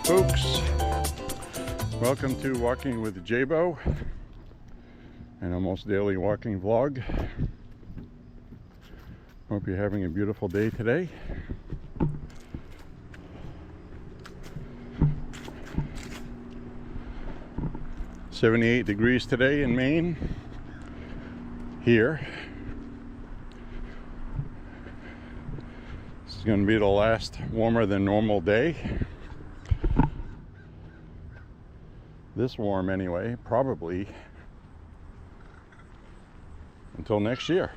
Spooks. Welcome to Walking with J.Beau, an almost daily walking vlog. Hope you're having a beautiful day today. "78 degrees today in Maine. Here. This is going to be the last warmer than normal day. This warm anyway, probably until next year.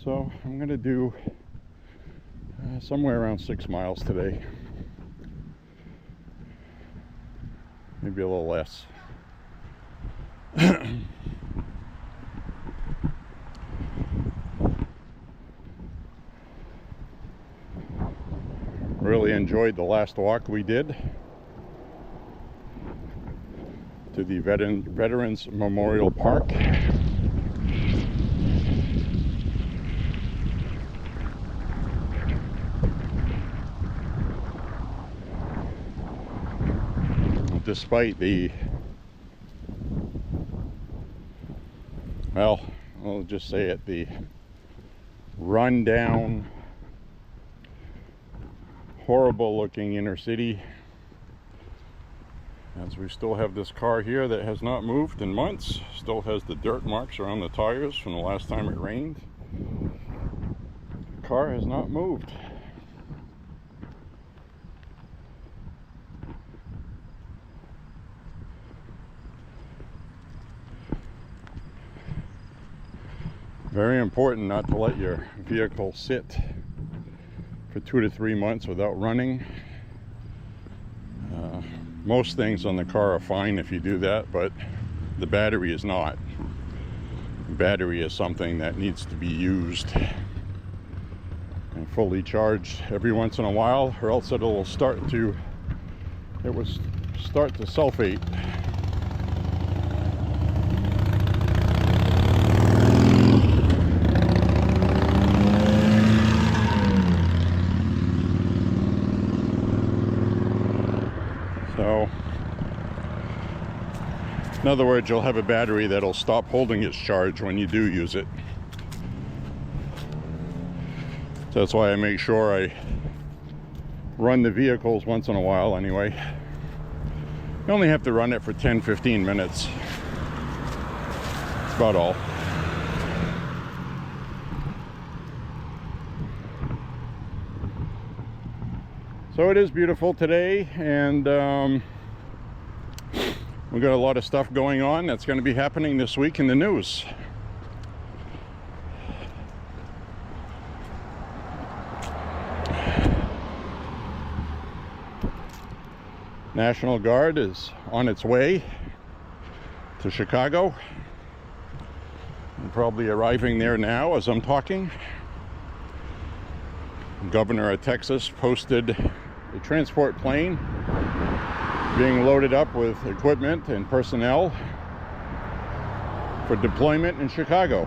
So I'm going to do somewhere around 6 miles today. Maybe a little less. Really enjoyed the last walk we did to the Veterans Memorial Park. Despite the, well, I'll just say it, the run-down, horrible-looking inner city, as we still have this car here that has not moved in months, still has the dirt marks around the tires from the last time it rained. The car has not moved. Very important not to let your vehicle sit for 2 to 3 months without running. Most things on the car are fine if you do that, but the battery is not. The battery is something that needs to be used and fully charged every once in a while, or else it will start to sulfate. So, in other words, you'll have a battery that'll stop holding its charge when you do use it. So that's why I make sure I run the vehicles once in a while anyway. You only have to run it for 10-15 minutes. That's about all. So it is beautiful today, and we've got a lot of stuff going on that's going to be happening this week in the news. National Guard is on its way to Chicago. I'm probably arriving there now as I'm talking. The governor of Texas posted a transport plane being loaded up with equipment and personnel for deployment in Chicago.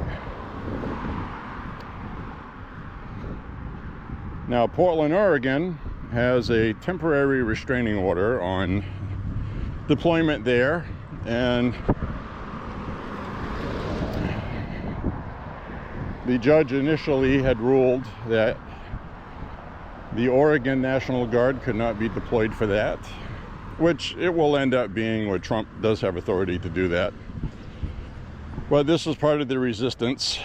Now, Portland, Oregon has a temporary restraining order on deployment there, and the judge initially had ruled that the Oregon National Guard could not be deployed for that, which it will end up being, where Trump does have authority to do that. But this is part of the resistance.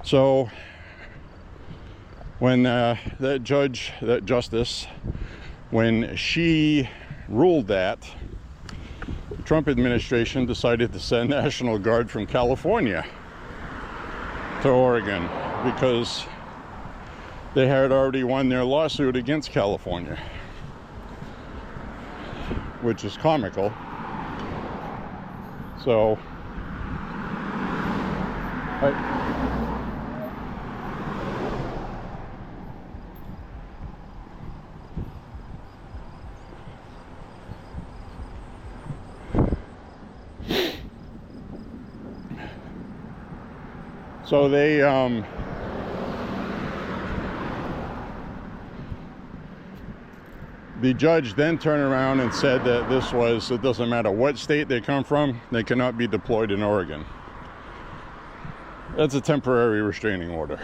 So when that justice, when she ruled that, the Trump administration decided to send National Guard from California to Oregon because they had already won their lawsuit against California, which is comical. So they the judge then turned around and said that it doesn't matter what state they come from, they cannot be deployed in Oregon. That's a temporary restraining order.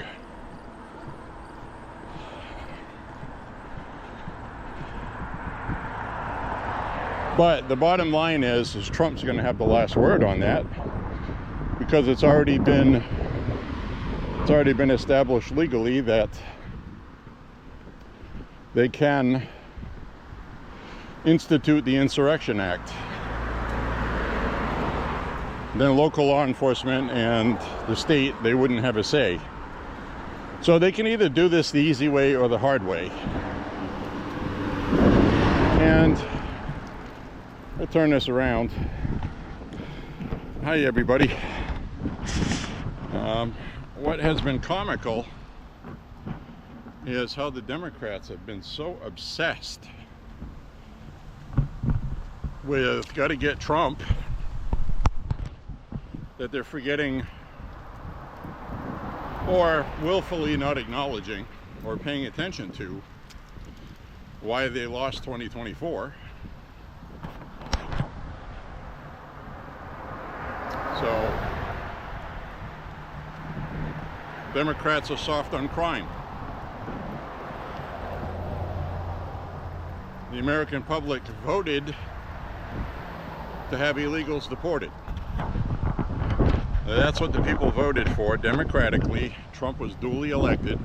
But the bottom line is Trump's going to have the last word on that, because it's already been established legally that they can institute the Insurrection Act. Then local law enforcement and the state, they wouldn't have a say. So they can either do this the easy way or the hard way. And I'll turn this around. Hi everybody. What has been comical is how the Democrats have been so obsessed with gotta get Trump that they're forgetting, or willfully not acknowledging or paying attention to, why they lost 2024. So Democrats are soft on crime. The American public voted to have illegals deported. That's what the people voted for democratically. Trump was duly elected.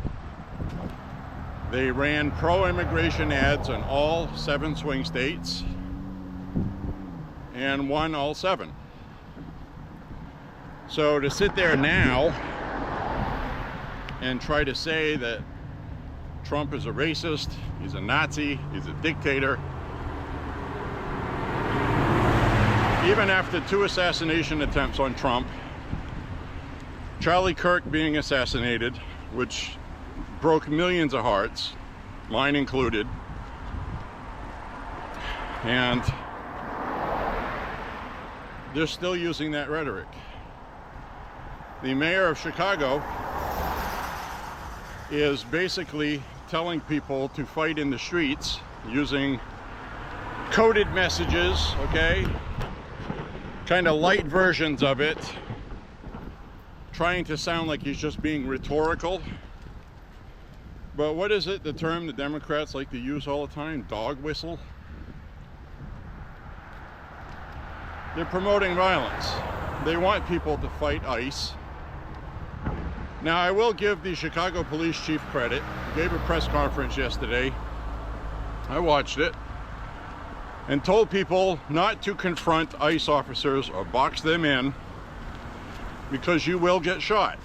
They ran pro-immigration ads in all 7 swing states and won all 7. So to sit there now and try to say that Trump is a racist, he's a Nazi, he's a dictator, even after 2 assassination attempts on Trump, Charlie Kirk being assassinated, which broke millions of hearts, mine included, and they're still using that rhetoric. The mayor of Chicago is basically telling people to fight in the streets using coded messages, okay? Kind of light versions of it, trying to sound like he's just being rhetorical. But what is it, the term the Democrats like to use all the time? Dog whistle? They're promoting violence. They want people to fight ICE. Now, I will give the Chicago police chief credit. He gave a press conference yesterday. I watched it. And told people not to confront ICE officers or box them in, because you will get shot.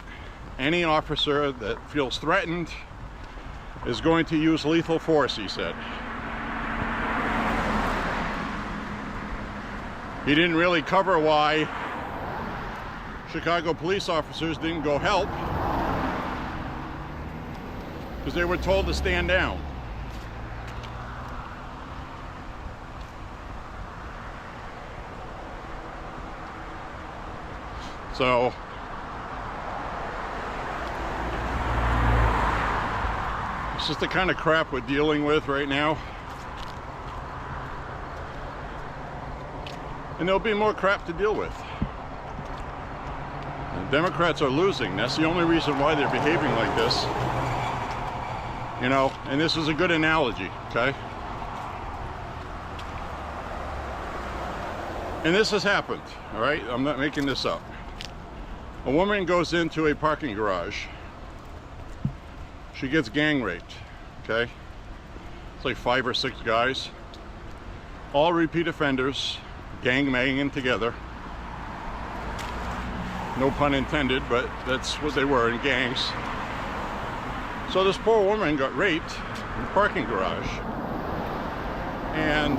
Any officer that feels threatened is going to use lethal force, he said. He didn't really cover why Chicago police officers didn't go help, because they were told to stand down. So it's just the kind of crap we're dealing with right now. And there'll be more crap to deal with. The Democrats are losing. That's the only reason why they're behaving like this. You know, and this is a good analogy, okay? And this has happened, all right? I'm not making this up. A woman goes into a parking garage. She gets gang raped, okay? It's like 5 or 6 guys. All repeat offenders, gang banging together. No pun intended, but that's what they were, in gangs. So this poor woman got raped in the parking garage. And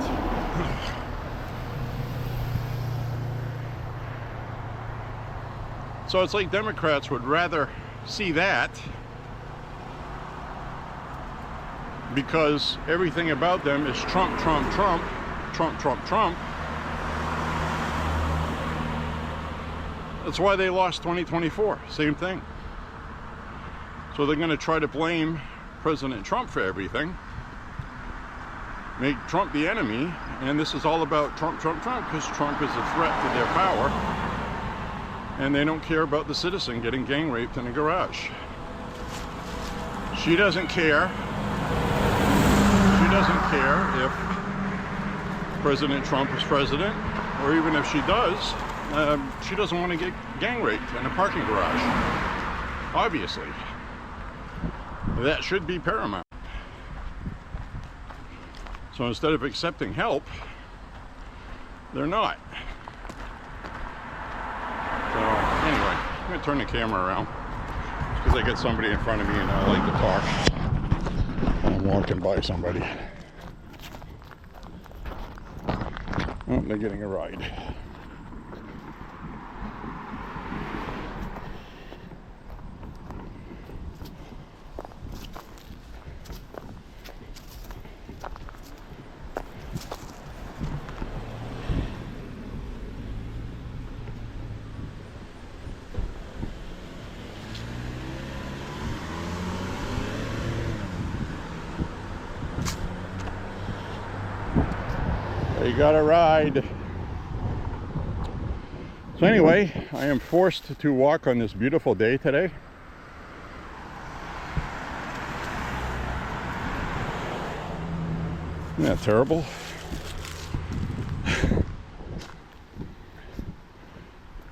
so it's like Democrats would rather see that, because everything about them is Trump, Trump, Trump, Trump, Trump, Trump. That's why they lost 2024. Same thing. So they're going to try to blame President Trump for everything, make Trump the enemy, and this is all about Trump, Trump, Trump, because Trump is a threat to their power, and they don't care about the citizen getting gang raped in a garage. She doesn't care. She doesn't care if President Trump is president, or even if she does, she doesn't want to get gang raped in a parking garage. Obviously. That should be paramount. So instead of accepting help, they're not. So anyway, I'm going to turn the camera around because I get somebody in front of me and I like to talk. I'm walking by somebody. Oh, they're getting a ride. You got a ride. So anyway, I am forced to walk on this beautiful day today. Isn't that terrible?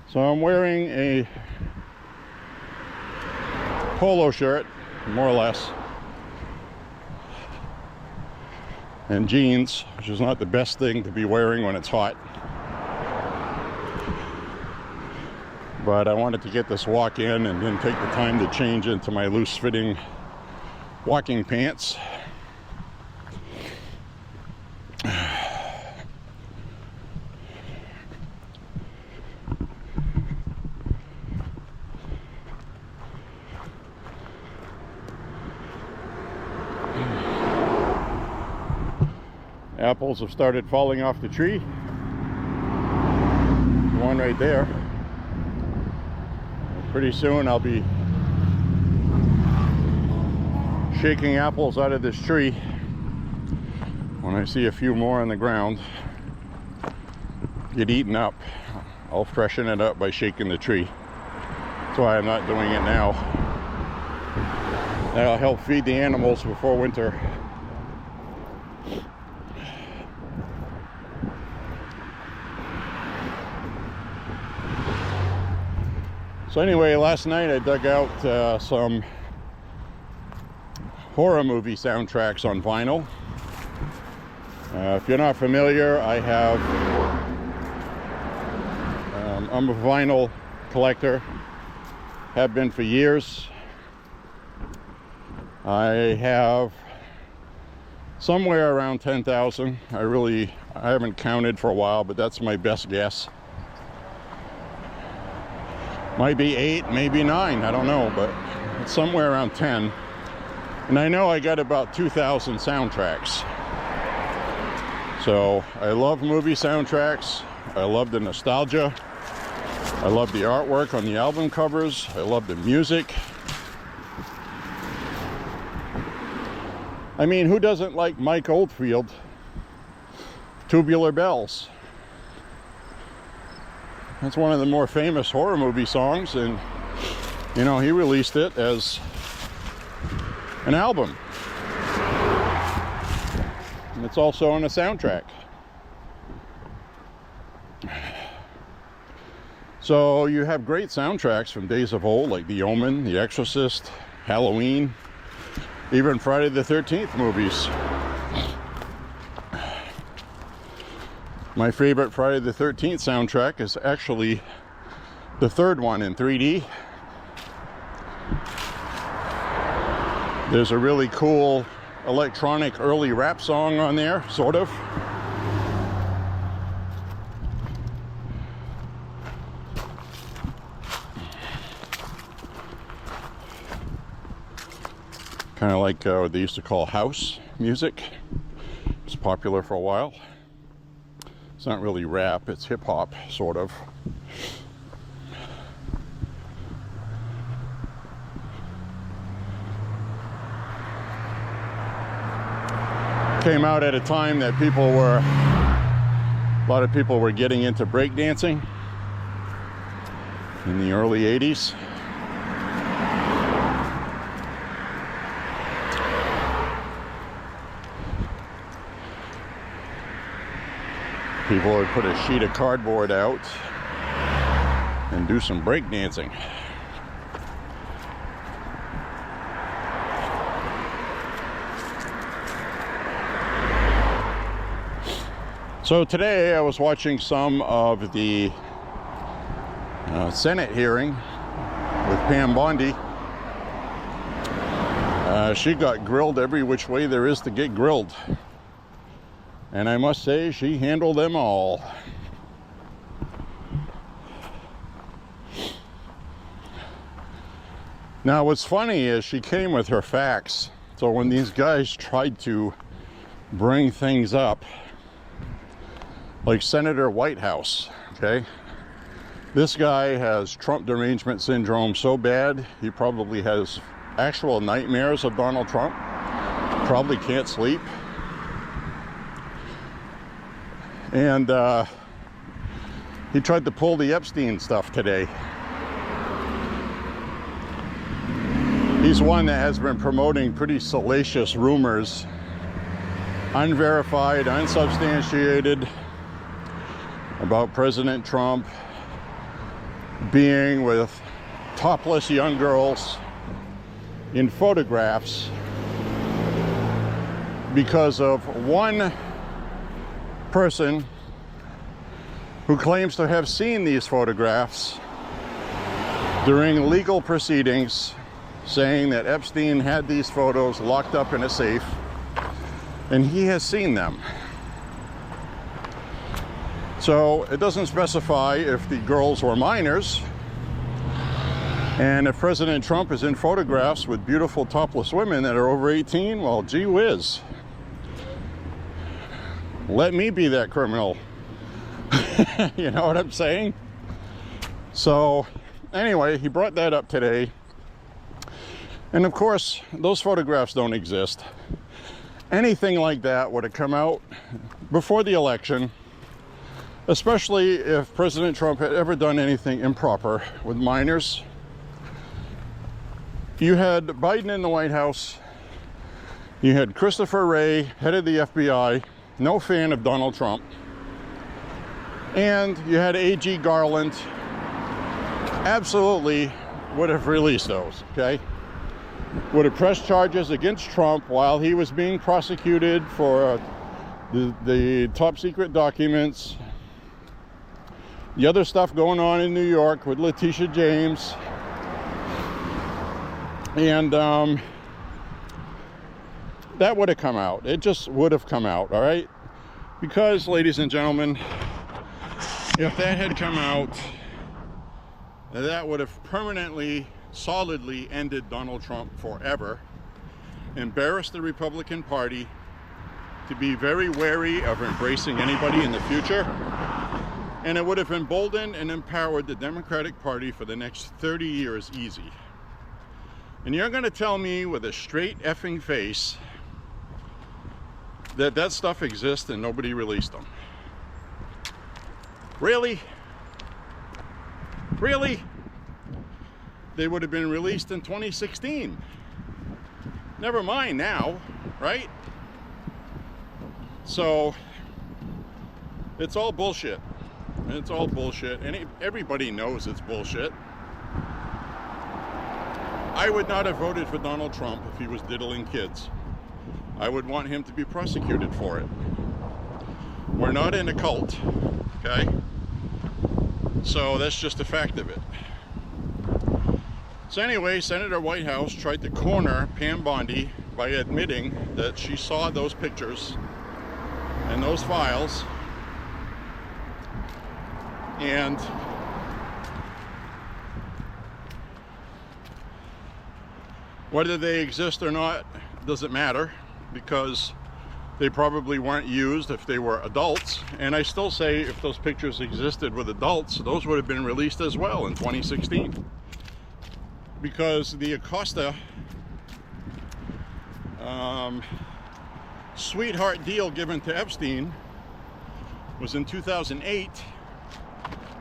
So I'm wearing a polo shirt, more or less, and jeans, which is not the best thing to be wearing when it's hot. But I wanted to get this walk in and then take the time to change into my loose-fitting walking pants. Apples have started falling off the tree. One right there. Pretty soon I'll be shaking apples out of this tree. When I see a few more on the ground get eaten up, I'll freshen it up by shaking the tree. That's why I'm not doing it now. That'll help feed the animals before winter. So anyway, last night I dug out some horror movie soundtracks on vinyl. If you're not familiar, I'm a vinyl collector, have been for years. I have somewhere around 10,000. I haven't counted for a while, but that's my best guess. Might be 8, maybe 9, I don't know, but it's somewhere around 10. And I know I got about 2,000 soundtracks. So I love movie soundtracks. I love the nostalgia. I love the artwork on the album covers. I love the music. I mean, who doesn't like Mike Oldfield? Tubular Bells. That's one of the more famous horror movie songs, and you know, he released it as an album. And it's also on a soundtrack. So you have great soundtracks from days of old, like The Omen, The Exorcist, Halloween, even Friday the 13th movies. My favorite Friday the 13th soundtrack is actually the third one in 3D. There's a really cool electronic early rap song on there, sort of. Kind of like what they used to call house music. It was popular for a while. It's not really rap, it's hip hop, sort of. Came out at a time that a lot of people were getting into breakdancing in the early 80s. People would put a sheet of cardboard out and do some breakdancing. So today I was watching some of the Senate hearing with Pam Bondi. She got grilled every which way there is to get grilled. And I must say, she handled them all. Now, what's funny is she came with her facts. So when these guys tried to bring things up, like Senator Whitehouse, okay? This guy has Trump derangement syndrome so bad, he probably has actual nightmares of Donald Trump. Probably can't sleep. And he tried to pull the Epstein stuff today. He's one that has been promoting pretty salacious rumors, unverified, unsubstantiated, about President Trump being with topless young girls in photographs because of one person who claims to have seen these photographs during legal proceedings, saying that Epstein had these photos locked up in a safe and he has seen them. So it doesn't specify if the girls were minors, and if President Trump is in photographs with beautiful topless women that are over 18, well, gee whiz. Let me be that criminal. You know what I'm saying? So anyway, he brought that up today. And of course, those photographs don't exist. Anything like that would have come out before the election, especially if President Trump had ever done anything improper with minors. You had Biden in the White House. You had Christopher Wray, head of the FBI, no fan of Donald Trump. And you had A.G. Garland, absolutely would have released those, okay? Would have pressed charges against Trump while he was being prosecuted for the top secret documents, the other stuff going on in New York with Letitia James. And That would have come out. It just would have come out, all right? Because, ladies and gentlemen, if that had come out, that would have permanently, solidly ended Donald Trump forever, embarrassed the Republican Party to be very wary of embracing anybody in the future, and it would have emboldened and empowered the Democratic Party for the next 30 years easy. And you're going to tell me with a straight effing face that that stuff exists and nobody released them? Really? Really? They would have been released in 2016. Never mind now, right? So it's all bullshit. It's all bullshit, and everybody knows it's bullshit. I would not have voted for Donald Trump if he was diddling kids. I would want him to be prosecuted for it. We're not in a cult, okay? So that's just a fact of it. So anyway, Senator Whitehouse tried to corner Pam Bondi by admitting that she saw those pictures and those files, and whether they exist or not doesn't matter, because they probably weren't used if they were adults. And I still say if those pictures existed with adults, those would have been released as well in 2016. Because the Acosta sweetheart deal given to Epstein was in 2008.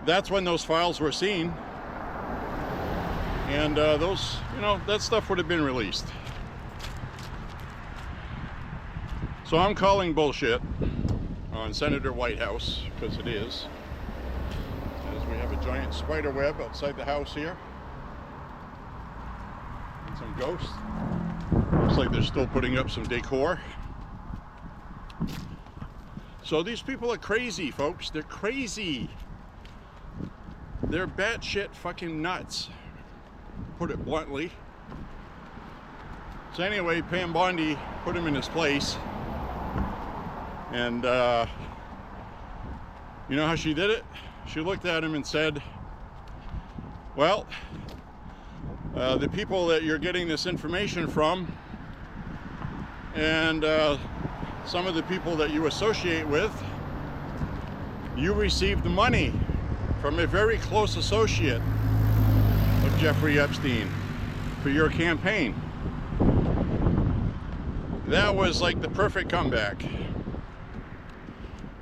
That's when those files were seen. And those, you know, that stuff would have been released. So I'm calling bullshit on Senator Whitehouse, because it is. As we have a giant spider web outside the house here. And some ghosts. Looks like they're still putting up some decor. So these people are crazy, folks. They're crazy. They're batshit fucking nuts, put it bluntly. So anyway, Pam Bondi put him in his place. And you know how she did it? She looked at him and said, well, the people that you're getting this information from, and some of the people that you associate with, you received money from a very close associate of Jeffrey Epstein for your campaign. That was like the perfect comeback.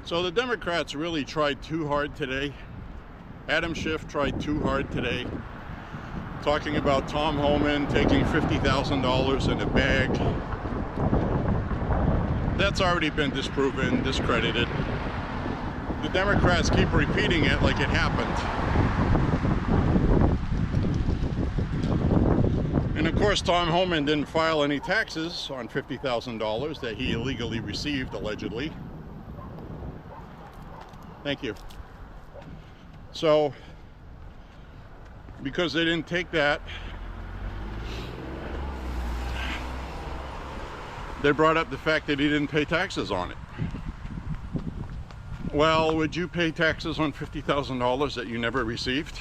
So the Democrats really tried too hard today. Adam Schiff tried too hard today, talking about Tom Homan taking $50,000 in a bag. That's already been disproven, discredited. The Democrats keep repeating it like it happened. And of course, Tom Homan didn't file any taxes on $50,000 that he illegally received, allegedly. Thank you. So, because they didn't take that, they brought up the fact that he didn't pay taxes on it. Well, would you pay taxes on $50,000 that you never received?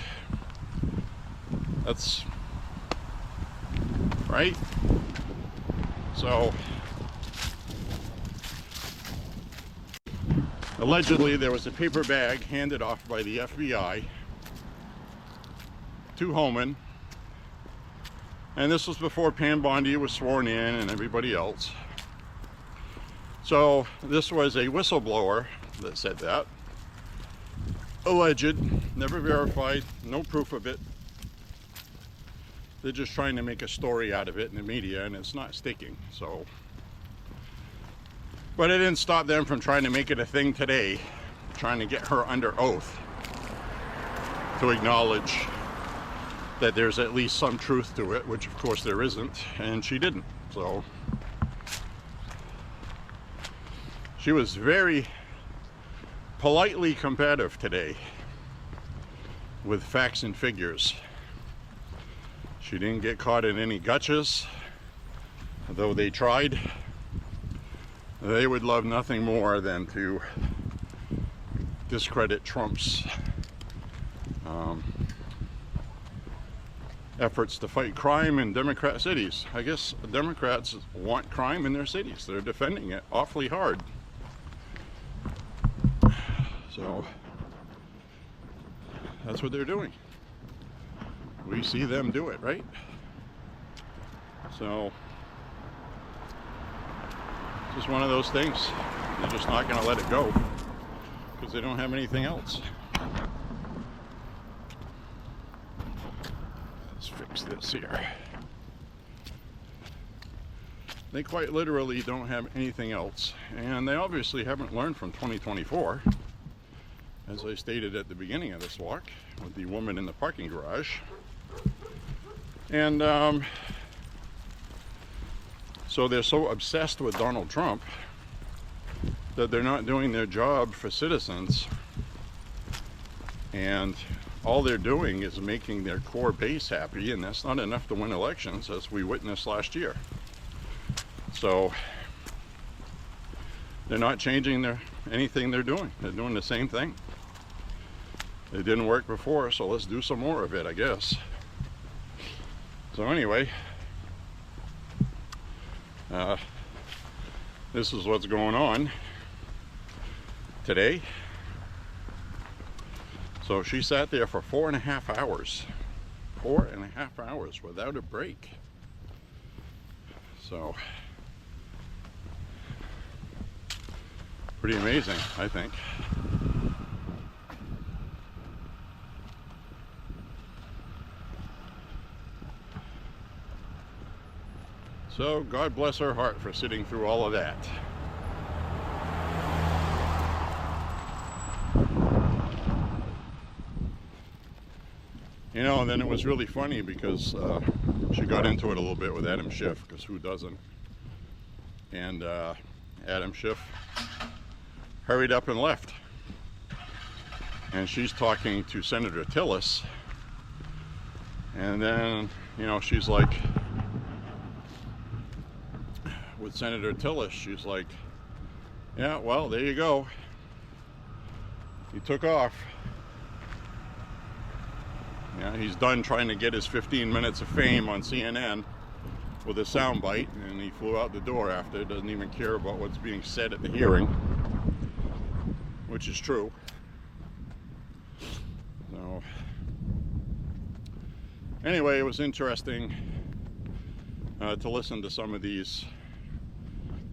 That's right. So, allegedly there was a paper bag handed off by the FBI to Homan, and this was before Pam Bondi was sworn in and everybody else. So this was a whistleblower that said that. Alleged, never verified, no proof of it. They're just trying to make a story out of it in the media, and it's not sticking. So, but it didn't stop them from trying to make it a thing today, trying to get her under oath to acknowledge that there's at least some truth to it, which of course there isn't, and she didn't. So she was very politely combative today with facts and figures. She didn't get caught in any gotchas, though they tried. They would love nothing more than to discredit Trump's efforts to fight crime in Democrat cities. I guess Democrats want crime in their cities. They're defending it awfully hard. So that's what they're doing. We see them do it, right? So it's just one of those things. They're just not going to let it go because they don't have anything else. Let's fix this here. They quite literally don't have anything else, and they obviously haven't learned from 2024, as I stated at the beginning of this walk with the woman in the parking garage. And so they're so obsessed with Donald Trump that they're not doing their job for citizens, and all they're doing is making their core base happy, and that's not enough to win elections, as we witnessed last year. So they're not changing anything they're doing. They're doing the same thing. It didn't work before, so let's do some more of it, I guess. So anyway, this is what's going on today. So she sat there for 4.5 hours. 4.5 hours without a break. So pretty amazing, I think. So God bless her heart for sitting through all of that. You know, and then it was really funny because she got into it a little bit with Adam Schiff, because who doesn't? And Adam Schiff hurried up and left. And she's talking to Senator Tillis. And then, you know, she's like, with Senator Tillis, she's like, yeah, well, there you go. He took off. Yeah, he's done trying to get his 15 minutes of fame on CNN with a soundbite, and he flew out the door after. Doesn't even care about what's being said at the hearing, which is true. So anyway, it was interesting to listen to some of these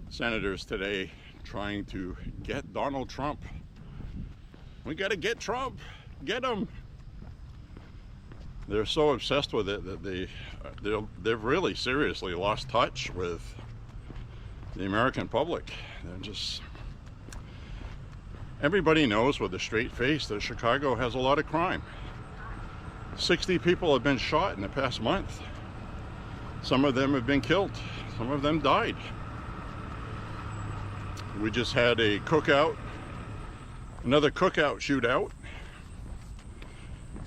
senators today trying to get Donald Trump. We got to get Trump. Get him. They're so obsessed with it that they've really seriously lost touch with the American public. They're just, everybody knows with a straight face that Chicago has a lot of crime. 60 people have been shot in the past month. Some of them have been killed. Some of them died. We just had a cookout, another cookout shootout,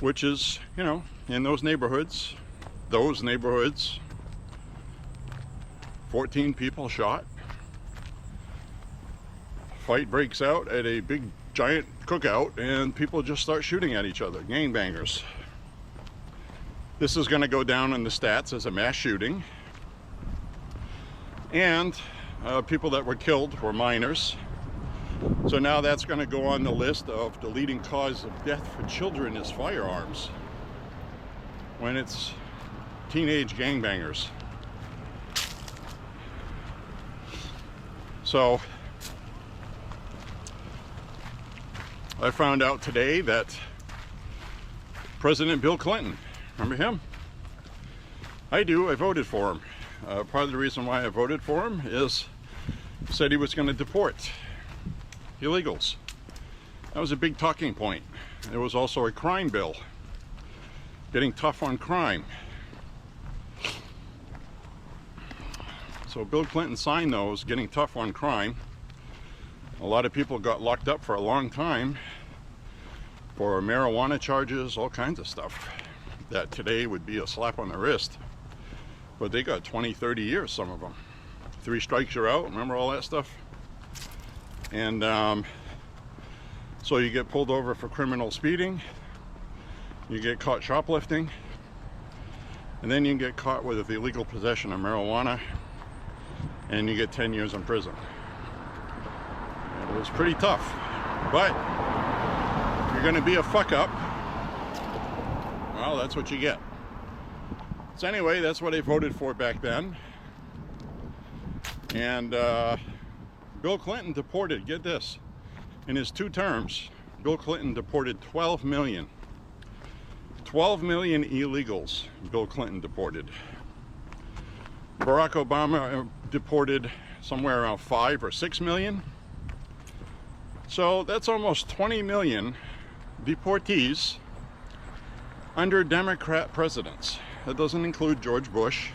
which is, you know, in those neighborhoods, 14 people shot. Fight breaks out at a big giant cookout and people just start shooting at each other, gangbangers. This is going to go down in the stats as a mass shooting. And people that were killed were minors. So now that's going to go on the list of the leading cause of death for children is firearms, when it's teenage gangbangers. So I found out today that President Bill Clinton, remember him? I do. I voted for him. Part of the reason why I voted for him is he said he was going to deport illegals. That was a big talking point. There was also a crime bill, getting tough on crime. So Bill Clinton signed those, getting tough on crime. A lot of people got locked up for a long time for marijuana charges, all kinds of stuff that today would be a slap on the wrist. But they got 20, 30 years, some of them. 3 strikes, you're out. Remember all that stuff? And so you get pulled over for criminal speeding, you get caught shoplifting, and then you get caught with the illegal possession of marijuana, and you get 10 years in prison. It was pretty tough, but if you're going to be a fuck up, well, that's what you get. So anyway, that's what I voted for back then. And Bill Clinton deported, get this, in his 2 terms, Bill Clinton deported 12 million. 12 million illegals Bill Clinton deported. Barack Obama deported somewhere around 5 or 6 million. So that's almost 20 million deportees under Democrat presidents. That doesn't include George Bush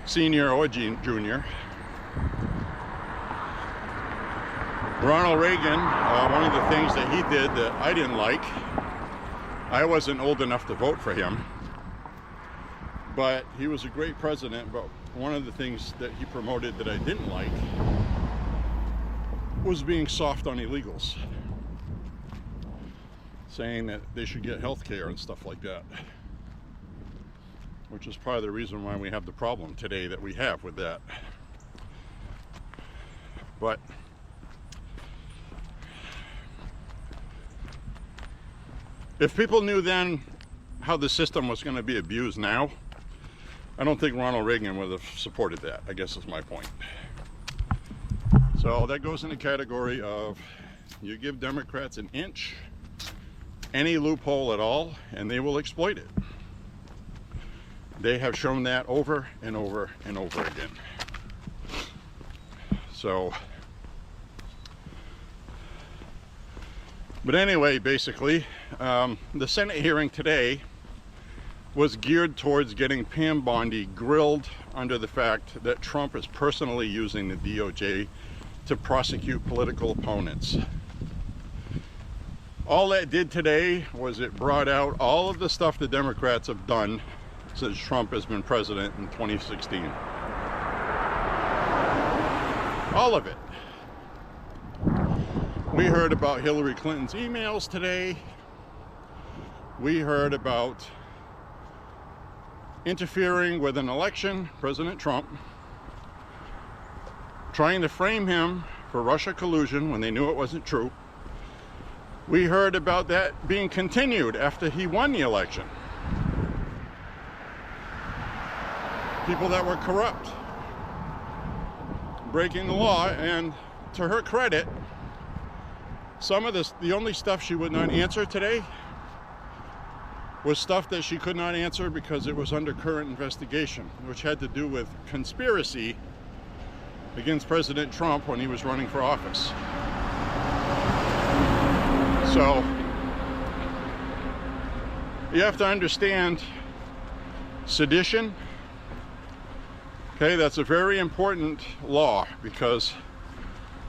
Senior or Junior. Ronald Reagan, one of the things that he did that I didn't like, I wasn't old enough to vote for him, but he was a great president. But one of the things that he promoted that I didn't like was being soft on illegals, saying that they should get health care and stuff like that, which is part of the reason why we have the problem today that we have with that. But if people knew then how the system was going to be abused now, I don't think Ronald Reagan would have supported that, I guess is my point. So that goes in the category of, you give Democrats an inch, any loophole at all, and they will exploit it. They have shown that over and over and over again. So, but anyway, basically, the Senate hearing today was geared towards getting Pam Bondi grilled under the fact that Trump is personally using the DOJ to prosecute political opponents. All that did today was it brought out all of the stuff the Democrats have done since Trump has been president in 2016. All of it. We heard about Hillary Clinton's emails today. We heard about interfering with an election, President Trump, trying to frame him for Russia collusion when they knew it wasn't true. We heard about that being continued after he won the election. People that were corrupt, breaking the law, and to her credit, some of this, the only stuff she would not answer today was stuff that she could not answer because it was under current investigation, which had to do with conspiracy against President Trump when he was running for office. So you have to understand sedition. Okay, that's a very important law, because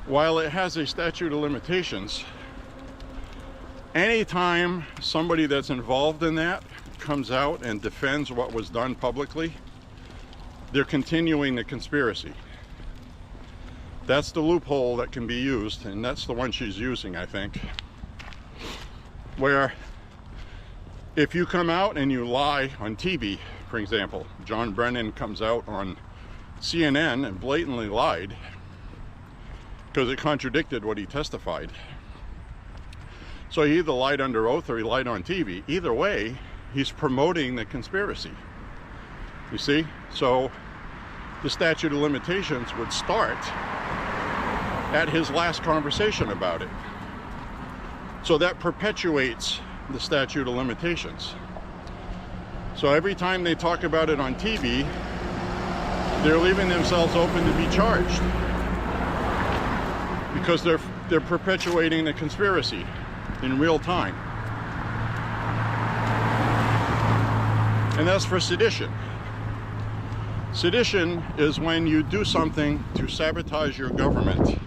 while it has a statute of limitations, anytime somebody that's involved in that comes out and defends what was done publicly, they're continuing the conspiracy. That's the loophole that can be used, and that's the one she's using, I think, where if you come out and you lie on TV, for example, John Brennan comes out on CNN and blatantly lied because it contradicted what he testified. So he either lied under oath or he lied on TV. Either way, he's promoting the conspiracy. You see? So the statute of limitations would start at his last conversation about it. So that perpetuates the statute of limitations. So every time they talk about it on TV, they're leaving themselves open to be charged, because they're perpetuating the conspiracy in real time. And that's for sedition. Sedition is when you do something to sabotage your government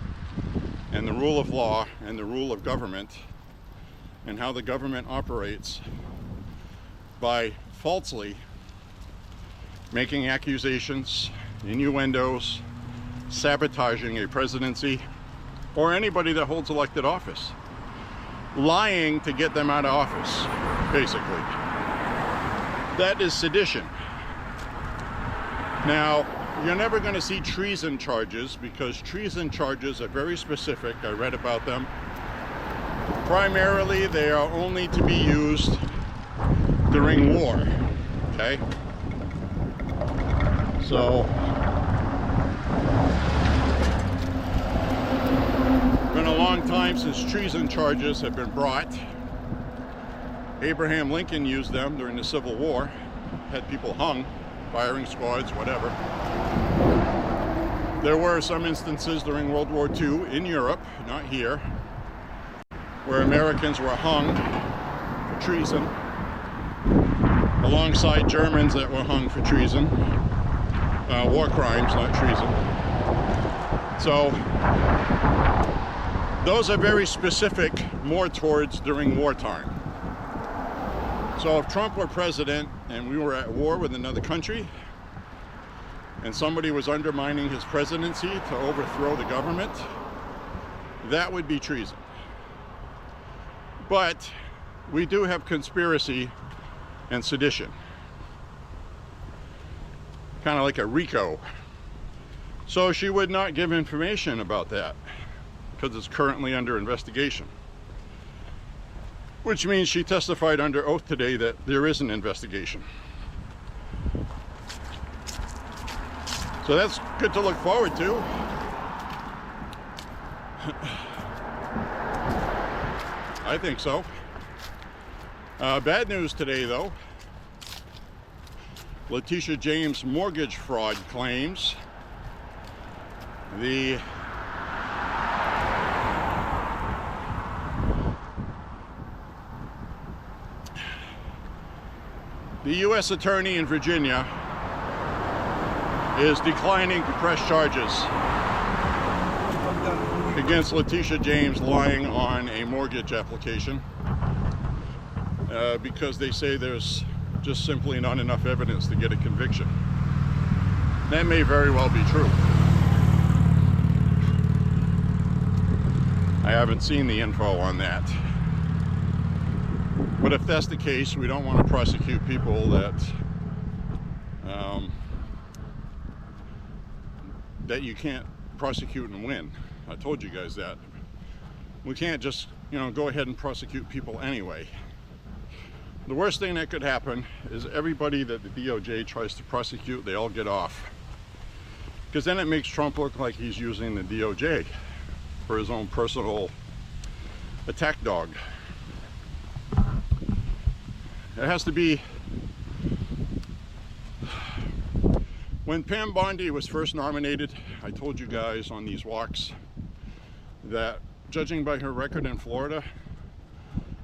and the rule of law and the rule of government and how the government operates by falsely making accusations, innuendos, sabotaging a presidency or anybody that holds elected office. Lying to get them out of office, basically. That is sedition. Now, you're never going to see treason charges, because treason charges are very specific. I read about them. Primarily, they are only to be used during war. Okay? So, it's been a long time since treason charges have been brought. Abraham Lincoln used them during the Civil War, had people hung, firing squads, whatever. There were some instances during World War II in Europe, not here, where Americans were hung for treason, alongside Germans that were hung for treason. War crimes, not treason. So, those are very specific, more towards during wartime. So if Trump were president and we were at war with another country, and somebody was undermining his presidency to overthrow the government, that would be treason. But we do have conspiracy and sedition. Kind of like a RICO. So she would not give information about that because it's currently under investigation. Which means she testified under oath today that there is an investigation. So that's good to look forward to. I think so. Bad news today, though. Letitia James mortgage fraud claims. The U.S. Attorney in Virginia is declining to press charges against Letitia James lying on a mortgage application because they say there's just simply not enough evidence to get a conviction. That may very well be true. I haven't seen the info on that. But if that's the case, we don't want to prosecute people that that you can't prosecute and win. I told you guys that. We can't just, go ahead and prosecute people anyway. The worst thing that could happen is everybody that the DOJ tries to prosecute, they all get off. Because then it makes Trump look like he's using the DOJ for his own personal attack dog. It has to be. When Pam Bondi was first nominated, I told you guys on these walks that, judging by her record in Florida,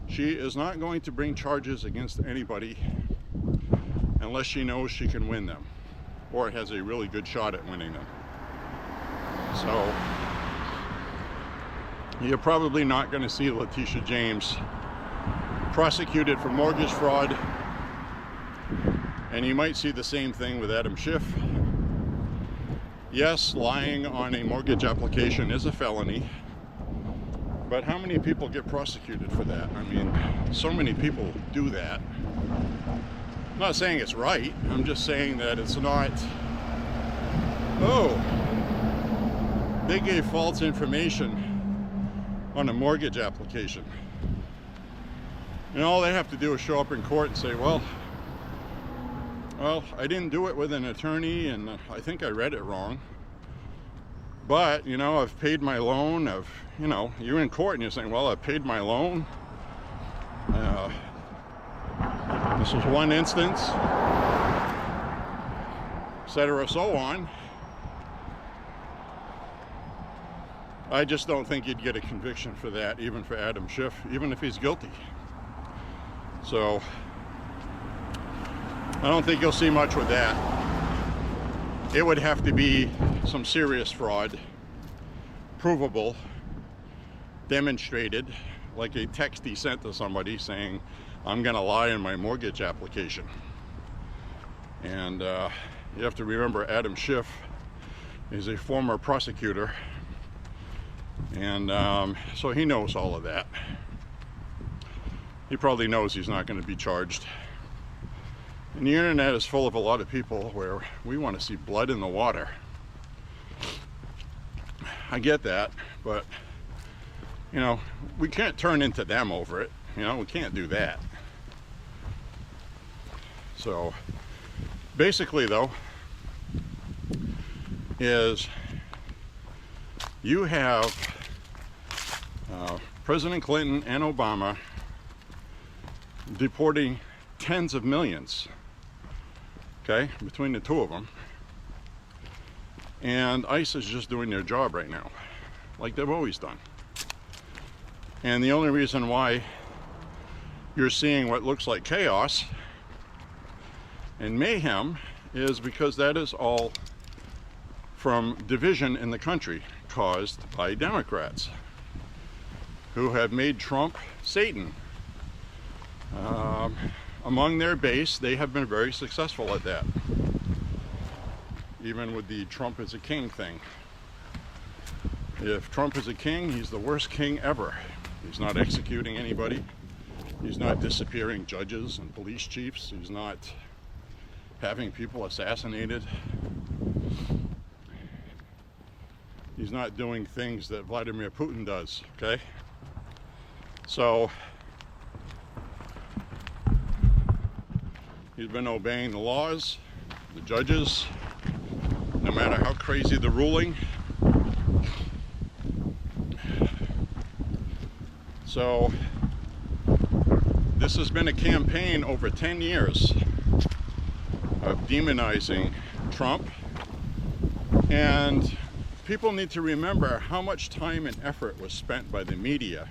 she is not going to bring charges against anybody unless she knows she can win them or has a really good shot at winning them. So you're probably not going to see Letitia James prosecuted for mortgage fraud, and you might see the same thing with Adam Schiff. Yes, lying on a mortgage application is a felony, but how many people get prosecuted for that? I mean, so many people do that. I'm not saying it's right, I'm just saying that it's not, oh, they gave false information on a mortgage application. And all they have to do is show up in court and say, well, I didn't do it with an attorney, and I think I read it wrong. But, I've paid my loan. You're in court and you're saying, well, I paid my loan. This was one instance, etc., so on. I just don't think you'd get a conviction for that, even for Adam Schiff, even if he's guilty. So I don't think you'll see much with that. It would have to be some serious fraud, provable, demonstrated, like a text he sent to somebody saying, I'm gonna lie in my mortgage application. And you have to remember, Adam Schiff is a former prosecutor, and so he knows all of that. He probably knows he's not going to be charged. And the internet is full of a lot of people where we want to see blood in the water. I get that, but you know, we can't turn into them over it. You know, we can't do that. So basically though, is you have President Clinton and Obama deporting tens of millions, okay, between the two of them, and ICE is just doing their job right now, like they've always done. And the only reason why you're seeing what looks like chaos and mayhem is because that is all from division in the country caused by Democrats who have made Trump Satan. Among their base, they have been very successful at that. Even with the Trump is a king thing. If Trump is a king, he's the worst king ever. He's not executing anybody. He's not disappearing judges and police chiefs. He's not having people assassinated. He's not doing things that Vladimir Putin does, okay? So, he's been obeying the laws, the judges, no matter how crazy the ruling. So, this has been a campaign over 10 years of demonizing Trump, and people need to remember how much time and effort was spent by the media,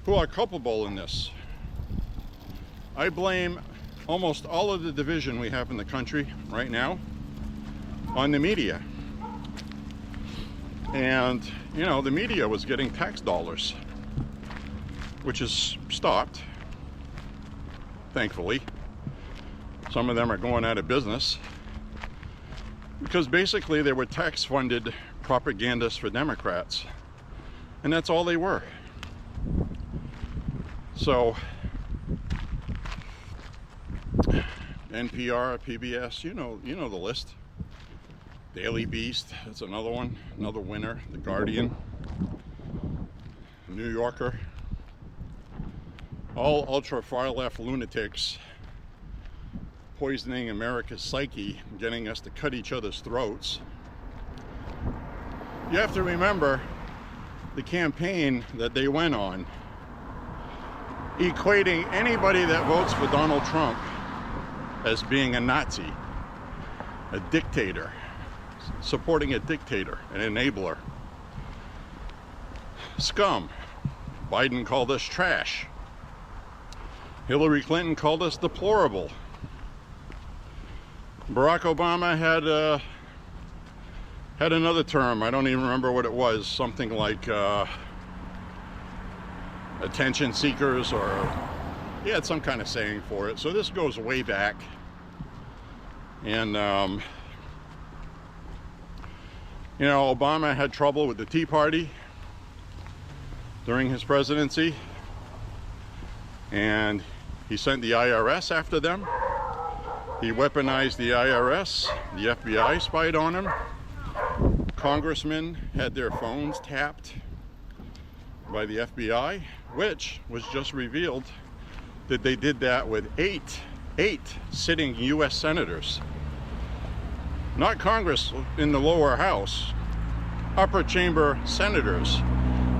who are culpable in this. I blame almost all of the division we have in the country right now on the media. And, you know, the media was getting tax dollars, which is stopped, thankfully. Some of them are going out of business because basically they were tax-funded propagandists for Democrats, and that's all they were. So NPR, PBS, you know the list. Daily Beast, that's another one, another winner. The Guardian, New Yorker, all ultra far left lunatics poisoning America's psyche, getting us to cut each other's throats. You have to remember the campaign that they went on, equating anybody that votes for Donald Trump as being a Nazi, a dictator, supporting a dictator, an enabler. Scum. Biden called us trash. Hillary Clinton called us deplorable. Barack Obama had another term, I don't even remember what it was, something like attention seekers, or he had some kind of saying for it. So this goes way back. And you know, Obama had trouble with the Tea Party during his presidency, and he sent the IRS after them. He weaponized the IRS. The FBI spied on him. Congressmen had their phones tapped by the FBI, which was just revealed that they did that with eight sitting U.S. senators. Not Congress in the lower house, upper chamber senators,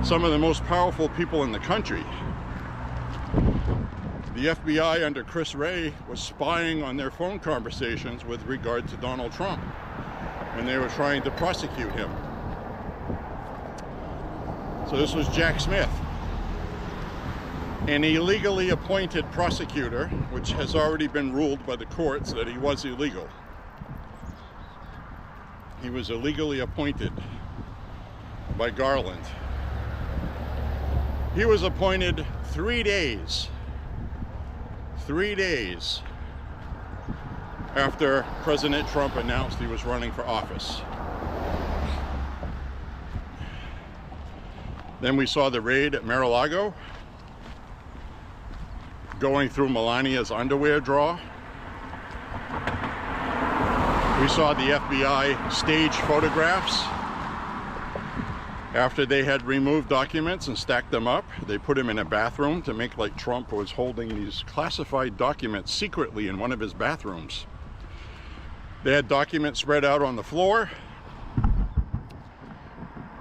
some of the most powerful people in the country. The FBI under Chris Wray was spying on their phone conversations with regard to Donald Trump, and they were trying to prosecute him. So this was Jack Smith, an illegally appointed prosecutor, which has already been ruled by the courts that he was illegal. He was illegally appointed by Garland. He was appointed 3 days after President Trump announced he was running for office. Then we saw the raid at Mar-a-Lago, going through Melania's underwear drawer. We saw the FBI stage photographs. After they had removed documents and stacked them up, they put him in a bathroom to make like Trump was holding these classified documents secretly in one of his bathrooms. They had documents spread out on the floor,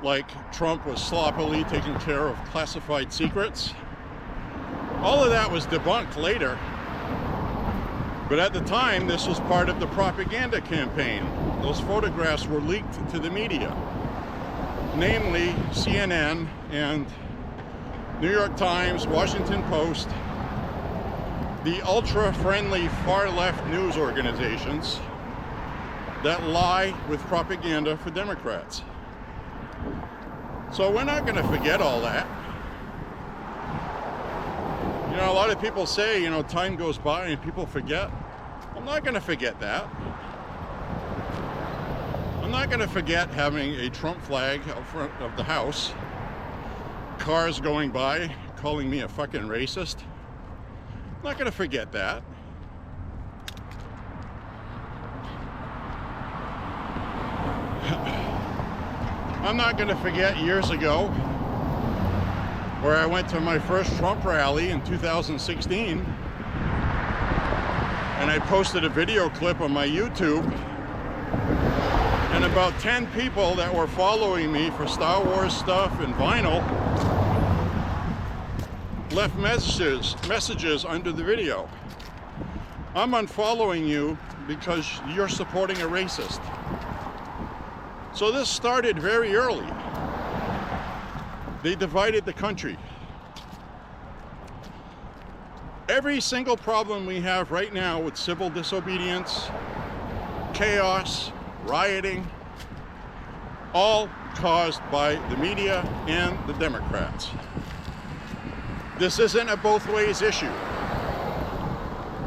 like Trump was sloppily taking care of classified secrets. All of that was debunked later. But at the time, this was part of the propaganda campaign. Those photographs were leaked to the media, namely CNN and New York Times, Washington Post, the ultra-friendly far-left news organizations that lie with propaganda for Democrats. So we're not going to forget all that. You know, a lot of people say, you know, time goes by and people forget. I'm not going to forget that. I'm not going to forget having a Trump flag out front of the house, cars going by calling me a fucking racist. I'm not going to forget that. I'm not going to forget years ago where I went to my first Trump rally in 2016 and I posted a video clip on my YouTube, and about 10 people that were following me for Star Wars stuff and vinyl left messages under the video. I'm unfollowing you because you're supporting a racist. So this started very early. They divided the country. Every single problem we have right now with civil disobedience, chaos, rioting, all caused by the media and the Democrats. This isn't a both ways issue.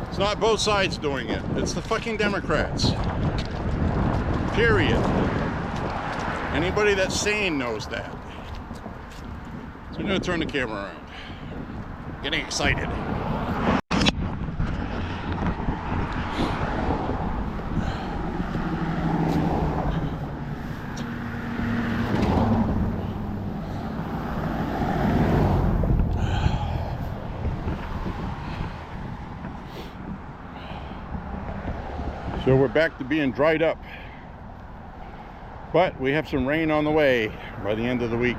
It's not both sides doing it. It's the fucking Democrats. Period. Anybody that's sane knows that. So I'm going to turn the camera around. Getting excited. So we're back to being dried up. But we have some rain on the way by the end of the week.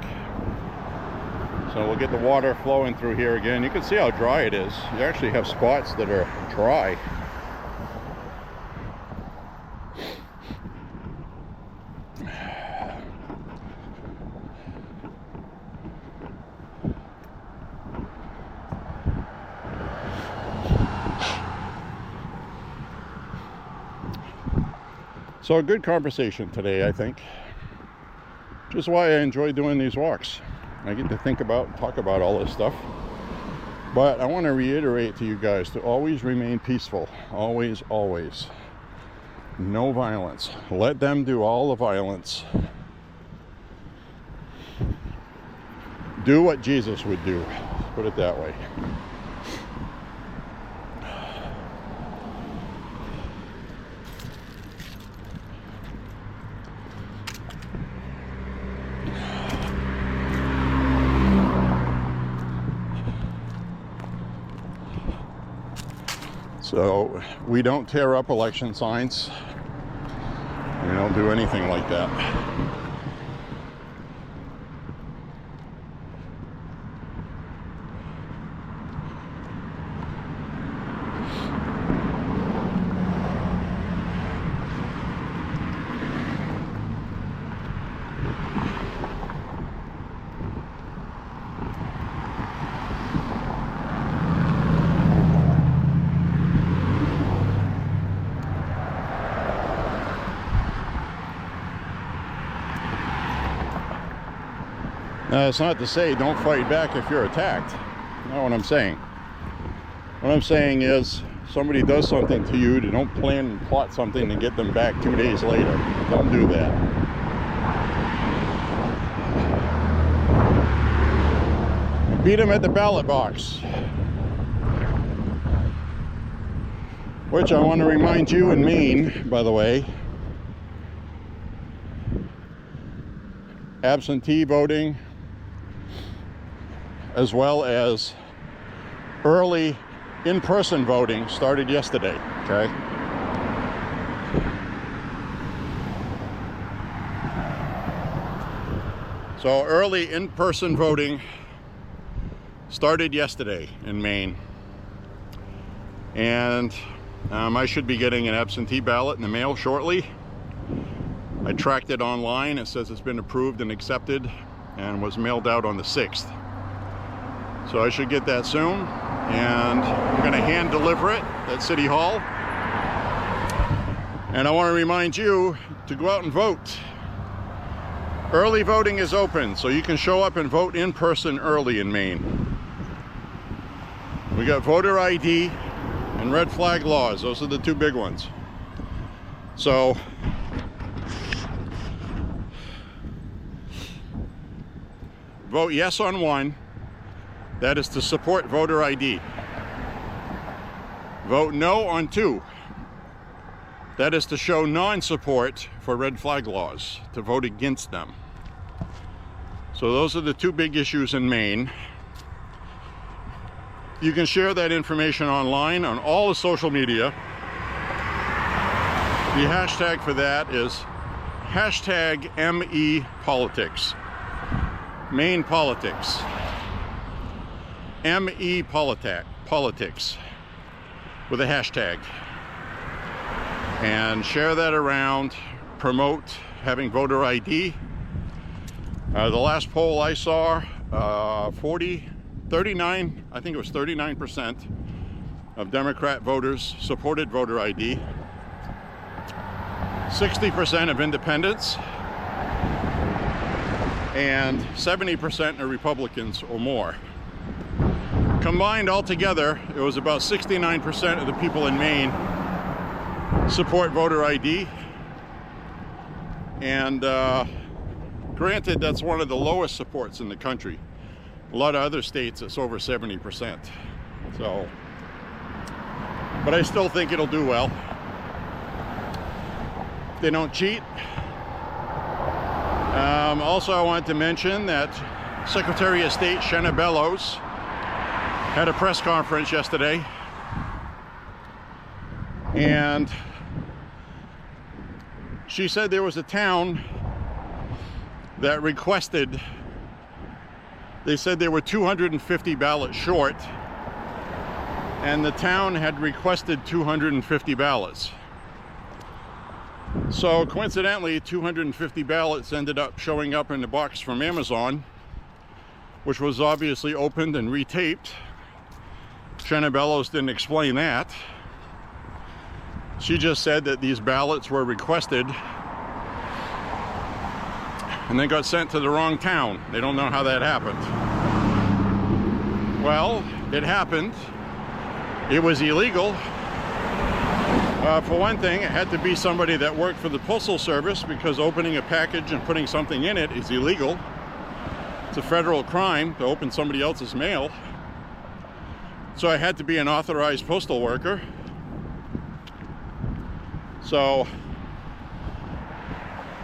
So we'll get the water flowing through here again. You can see how dry it is. You actually have spots that are dry. So a good conversation today, I think. Just why I enjoy doing these walks. I get to think about and talk about all this stuff. But I want to reiterate to you guys to always remain peaceful. Always, always. No violence. Let them do all the violence. Do what Jesus would do. Put it that way. So we don't tear up election signs. We don't do anything like that. It's not to say don't fight back if you're attacked. Not what I'm saying. What I'm saying is somebody does something to you, don't plan and plot something to get them back 2 days later. Don't do that. Beat them at the ballot box. Which I want to remind you, in Maine, by the way, absentee voting as well as early in-person voting started yesterday, okay? So early in-person voting started yesterday in Maine, and I should be getting an absentee ballot in the mail shortly. I tracked it online. It says it's been approved and accepted and was mailed out on the 6th. So I should get that soon, and I'm going to hand deliver it at City Hall. And I want to remind you to go out and vote. Early voting is open, so you can show up and vote in person early in Maine. We got voter ID and red flag laws. Those are the two big ones. So vote yes on one. That is to support voter ID. Vote no on two. That is to show non-support for red flag laws, to vote against them. So those are the two big issues in Maine. You can share that information online on all the social media. The hashtag for that is hashtag MEPolitics. Maine Politics. MEPolitics with a hashtag. And share that around, promote having voter ID. The last poll I saw, 39, I think it was 39% of Democrat voters supported voter ID. 60% of independents, and 70% are Republicans or more. Combined altogether, it was about 69% of the people in Maine support voter ID. And granted, that's one of the lowest supports in the country. A lot of other states, it's over 70%. So, but I still think it'll do well. If they don't cheat. Also, I want to mention that Secretary of State Shanna Bellows had a press conference yesterday, and she said there was a town that requested, they said there were 250 ballots short, and the town had requested 250 ballots. So coincidentally, 250 ballots ended up showing up in the box from Amazon, which was obviously opened and retaped. Shanna Bellows didn't explain that. She just said that these ballots were requested and they got sent to the wrong town. They don't know how that happened. Well, it happened. It was illegal. For one thing, it had to be somebody that worked for the Postal Service, because opening a package and putting something in it is illegal. It's a federal crime to open somebody else's mail. So I had to be an authorized postal worker. So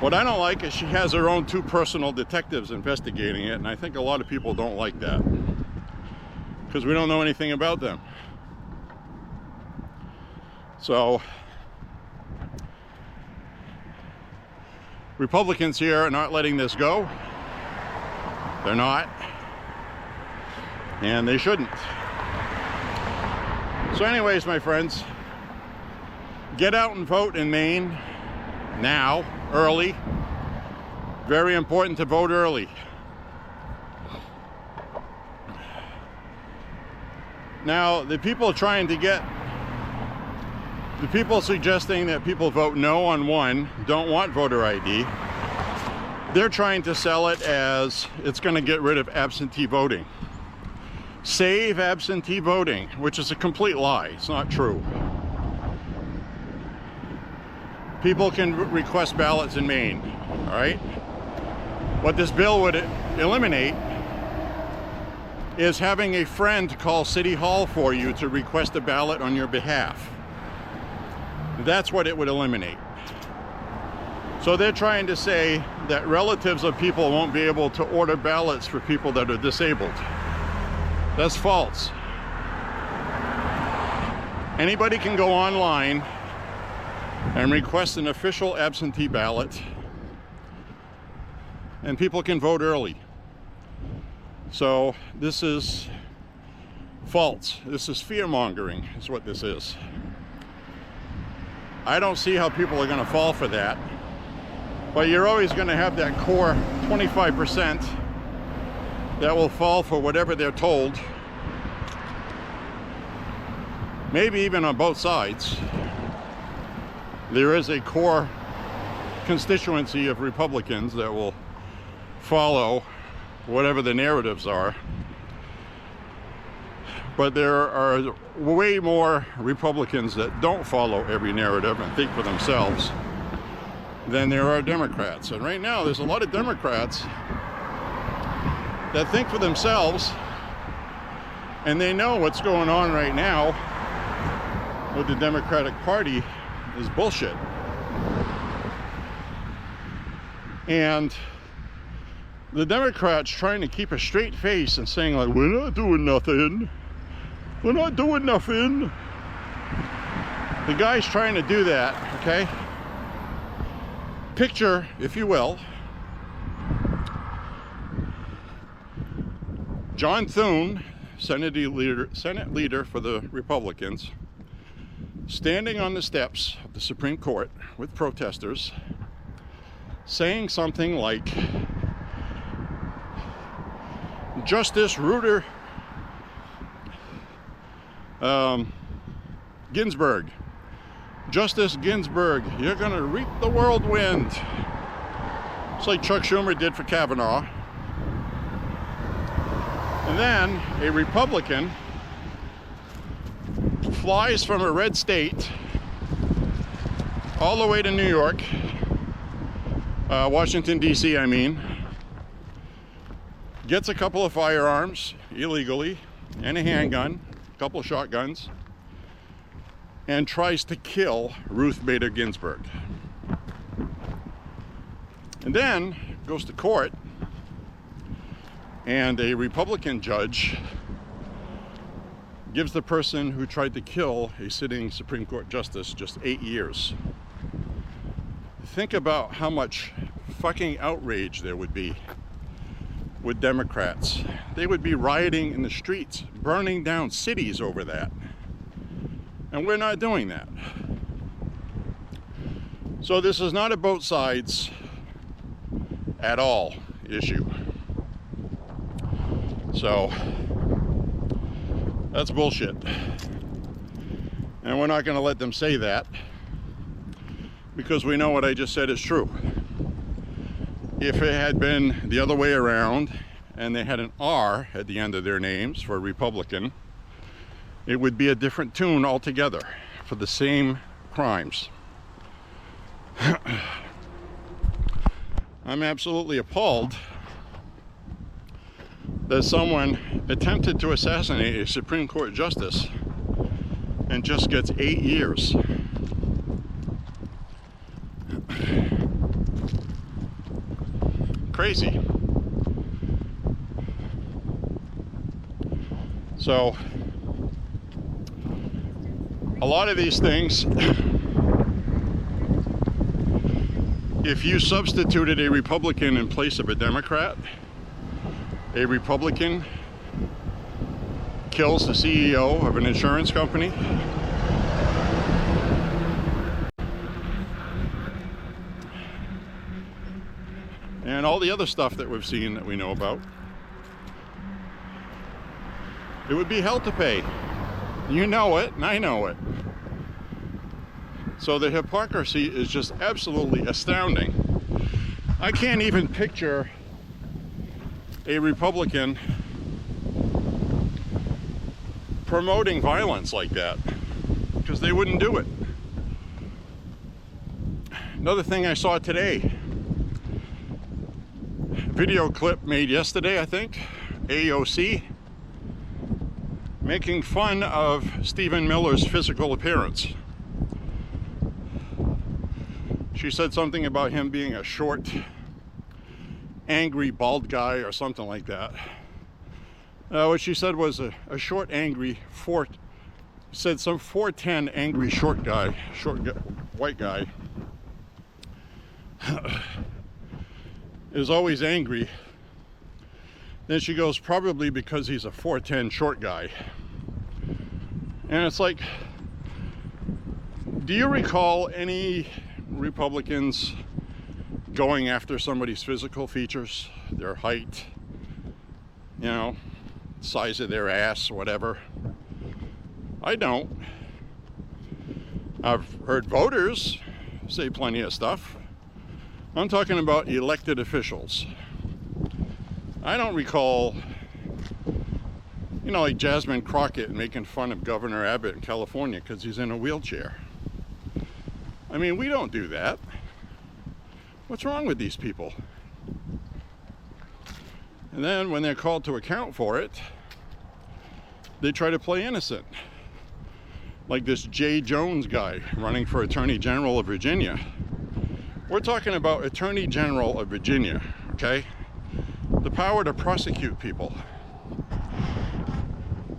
what I don't like is she has her own two personal detectives investigating it, and I think a lot of people don't like that because we don't know anything about them. So Republicans here are not letting this go. They're not, and they shouldn't. So anyways, my friends, get out and vote in Maine now, early. Very important to vote early. Now, the people suggesting that people vote no on one don't want voter ID. They're trying to sell it as it's going to get rid of absentee voting. Save absentee voting, which is a complete lie. It's not true. People can request ballots in Maine, all right? What this bill would eliminate is having a friend call City Hall for you to request a ballot on your behalf. That's what it would eliminate. So they're trying to say that relatives of people won't be able to order ballots for people that are disabled. That's false. Anybody can go online and request an official absentee ballot, and people can vote early. So this is false. This is fear-mongering, is what this is. I don't see how people are going to fall for that. But you're always going to have that core 25% that will fall for whatever they're told. Maybe even on both sides. There is a core constituency of Republicans that will follow whatever the narratives are. But there are way more Republicans that don't follow every narrative and think for themselves than there are Democrats. And right now there's a lot of Democrats that think for themselves, and they know what's going on right now with the Democratic Party is bullshit. And the Democrats trying to keep a straight face and saying like, we're not doing nothing. We're not doing nothing. The guy's trying to do that, okay? Picture, if you will, John Thune, Senate leader for the Republicans, standing on the steps of the Supreme Court with protesters, saying something like, Justice Ruder Ginsburg, Justice Ginsburg, you're going to reap the whirlwind. It's like Chuck Schumer did for Kavanaugh. And then a Republican flies from a red state all the way to New York, Washington, D.C., I mean, gets a couple of firearms illegally and a handgun, a couple of shotguns, and tries to kill Ruth Bader Ginsburg. And then goes to court, and a Republican judge gives the person who tried to kill a sitting Supreme Court justice just 8 years. Think about how much fucking outrage there would be with Democrats. They would be rioting in the streets, burning down cities over that. And we're not doing that. So this is not a both sides at all issue. So that's bullshit. And we're not going to let them say that, because we know what I just said is true. If it had been the other way around and they had an R at the end of their names for Republican, it would be a different tune altogether for the same crimes. I'm absolutely appalled that someone attempted to assassinate a Supreme Court justice and just gets 8 years. Crazy. So a lot of these things, if you substituted a Republican in place of a Democrat, a Republican kills the CEO of an insurance company, and all the other stuff that we've seen that we know about, it would be hell to pay. You know it, and I know it. So the hypocrisy is just absolutely astounding. I can't even picture a Republican promoting violence like that, because they wouldn't do it. Another thing I saw today, video clip made yesterday, I think, AOC making fun of Stephen Miller's physical appearance. She said something about him being a short, angry, bald guy or something like that. What she said was a short, angry, said some 4'10" angry short guy, white guy, is always angry. Then she goes, probably because he's a 4'10" short guy. And it's like, do you recall any Republicans going after somebody's physical features, their height, you know, size of their ass, whatever? I don't. I've heard voters say plenty of stuff. I'm talking about elected officials. I don't recall, you know, like Jasmine Crockett making fun of Governor Abbott in California because he's in a wheelchair. I mean, we don't do that. What's wrong with these people? And then when they're called to account for it, they try to play innocent. Like this J. Jones guy running for Attorney General of Virginia. We're talking about Attorney General of Virginia, okay? The power to prosecute people.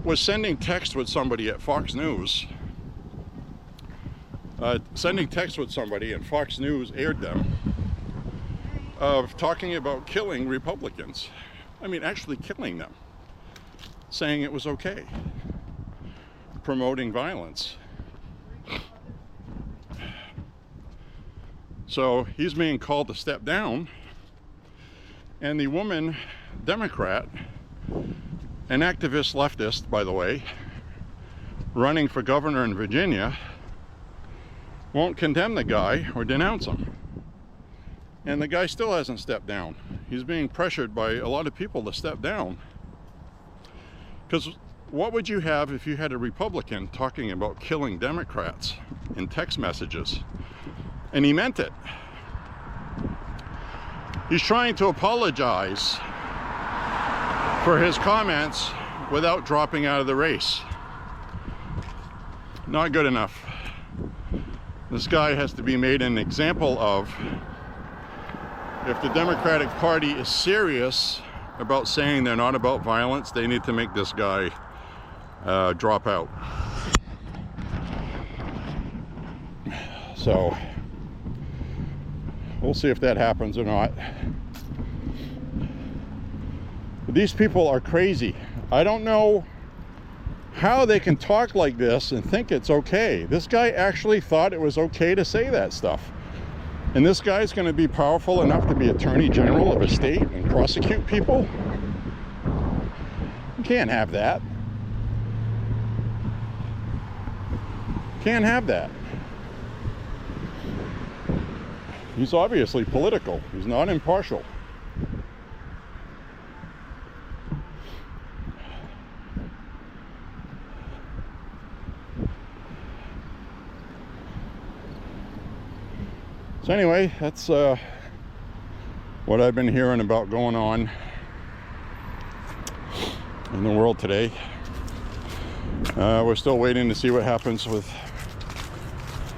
Was sending text with somebody at Fox News. Sending text with somebody, and Fox News aired them, of talking about killing Republicans. I mean, actually killing them. Saying it was okay. Promoting violence. So he's being called to step down, and the woman, Democrat, an activist leftist, by the way, running for governor in Virginia, won't condemn the guy or denounce him. And the guy still hasn't stepped down. He's being pressured by a lot of people to step down. Because what would you have if you had a Republican talking about killing Democrats in text messages? And he meant it. He's trying to apologize for his comments without dropping out of the race. Not good enough. This guy has to be made an example of. If the Democratic Party is serious about saying they're not about violence, they need to make this guy drop out. So we'll see if that happens or not. But these people are crazy. I don't know how they can talk like this and think it's okay. This guy actually thought it was okay to say that stuff. And this guy's going to be powerful enough to be Attorney General of a state and prosecute people? You can't have that. Can't have that. He's obviously political. He's not impartial. So anyway, that's what I've been hearing about going on in the world today. We're still waiting to see what happens with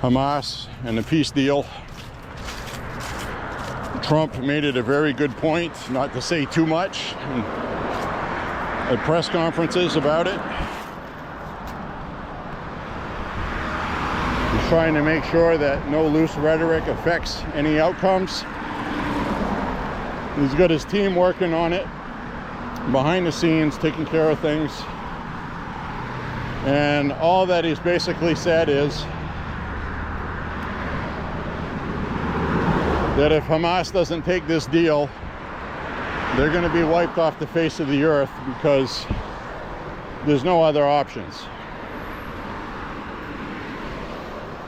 Hamas and the peace deal. Trump made it a very good point not to say too much at press conferences about it. He's trying to make sure that no loose rhetoric affects any outcomes. He's got his team working on it, behind the scenes, taking care of things. And all that he's basically said is that if Hamas doesn't take this deal, they're going to be wiped off the face of the earth because there's no other options.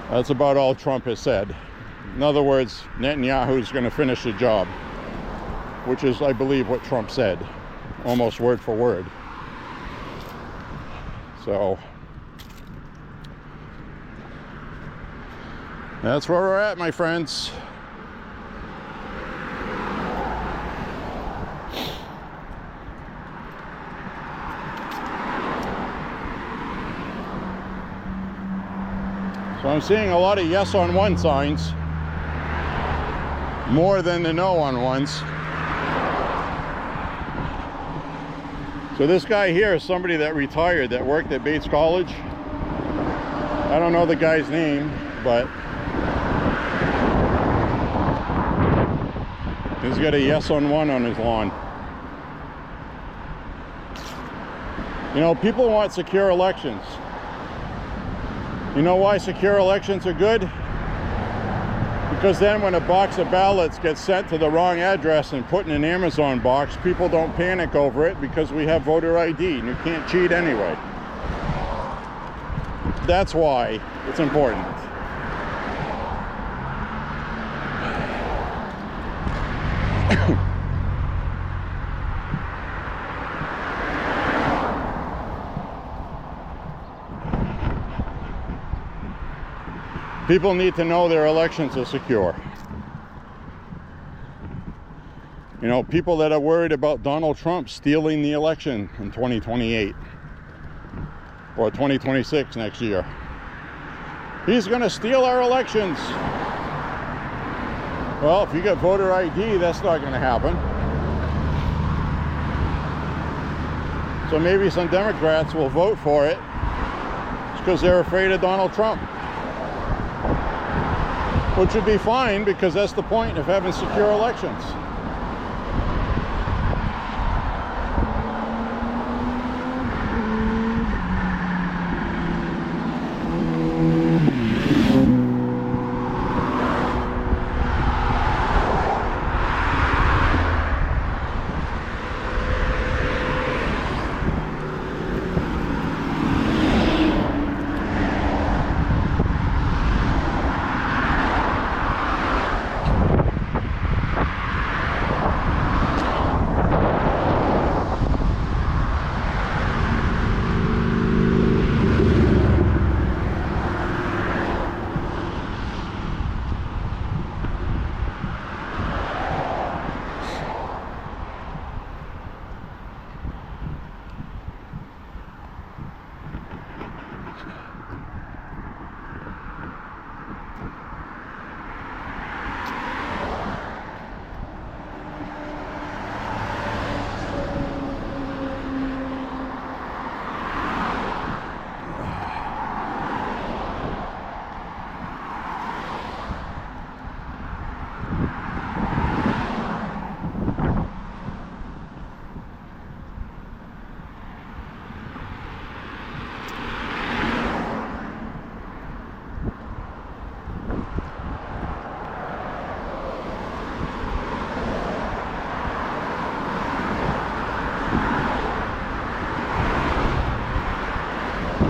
That's about all Trump has said. In other words, Netanyahu's going to finish the job, which is, I believe, what Trump said, almost word for word. So that's where we're at, my friends. So I'm seeing a lot of yes on one signs, more than the no on ones. So this guy here is somebody that retired, that worked at Bates College. I don't know the guy's name, but he's got a yes on one on his lawn. You know, people want secure elections. You know why secure elections are good? Because then when a box of ballots gets sent to the wrong address and put in an Amazon box, people don't panic over it because we have voter ID and you can't cheat anyway. That's why it's important. People need to know their elections are secure. You know, people that are worried about Donald Trump stealing the election in 2028 or 2026 next year. He's going to steal our elections. Well, if you get voter ID, that's not going to happen. So maybe some Democrats will vote for it because they're afraid of Donald Trump. Which would be fine, because that's the point of having secure elections.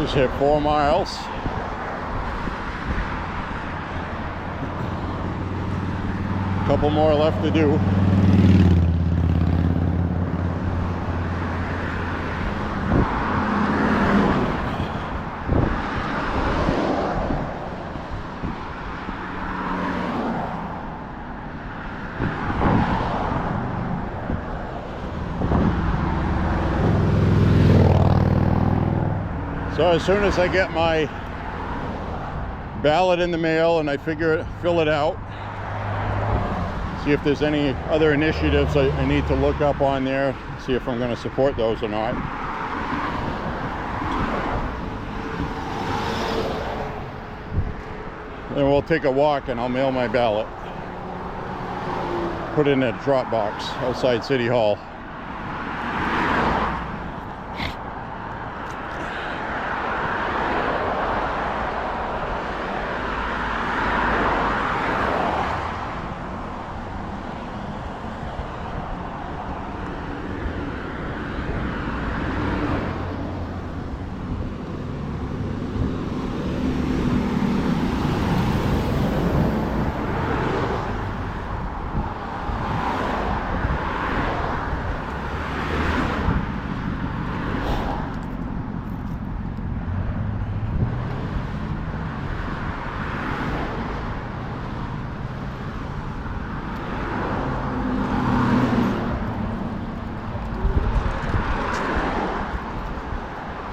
Just hit 4 miles. Couple more left to do. So as soon as I get my ballot in the mail and I fill it out, see if there's any other initiatives I need to look up on there, see if I'm going to support those or not. Then we'll take a walk and I'll mail my ballot. Put it in a drop box outside City Hall.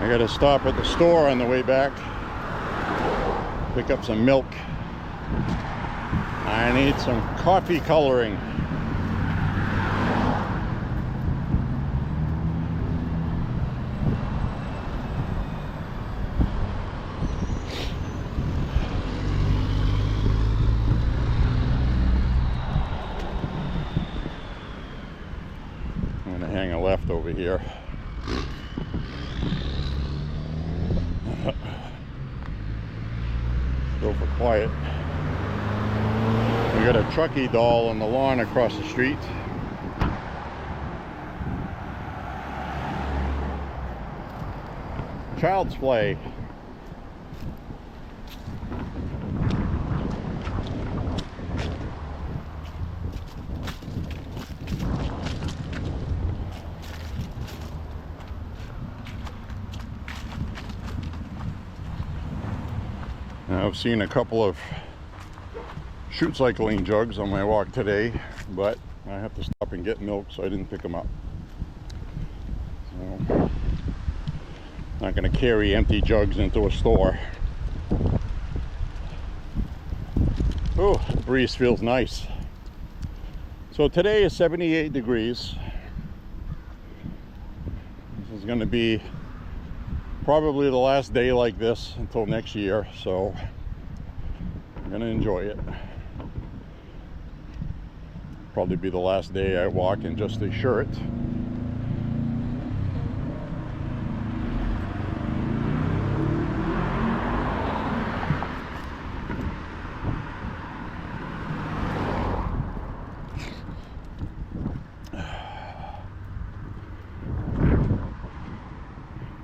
I got to stop at the store on the way back. Pick up some milk. I need some coffee coloring. I'm gonna hang a left over here. Go for quiet. We got a Truckee doll on the lawn across the street. Child's play. Now, I've seen a couple of chute cycling jugs on my walk today, but I have to stop and get milk, so I didn't pick them up. So, not going to carry empty jugs into a store. Oh, the breeze feels nice. So today is 78 degrees. This is going to be probably the last day like this until next year, so I'm going to enjoy it. Probably be the last day I walk in just a shirt.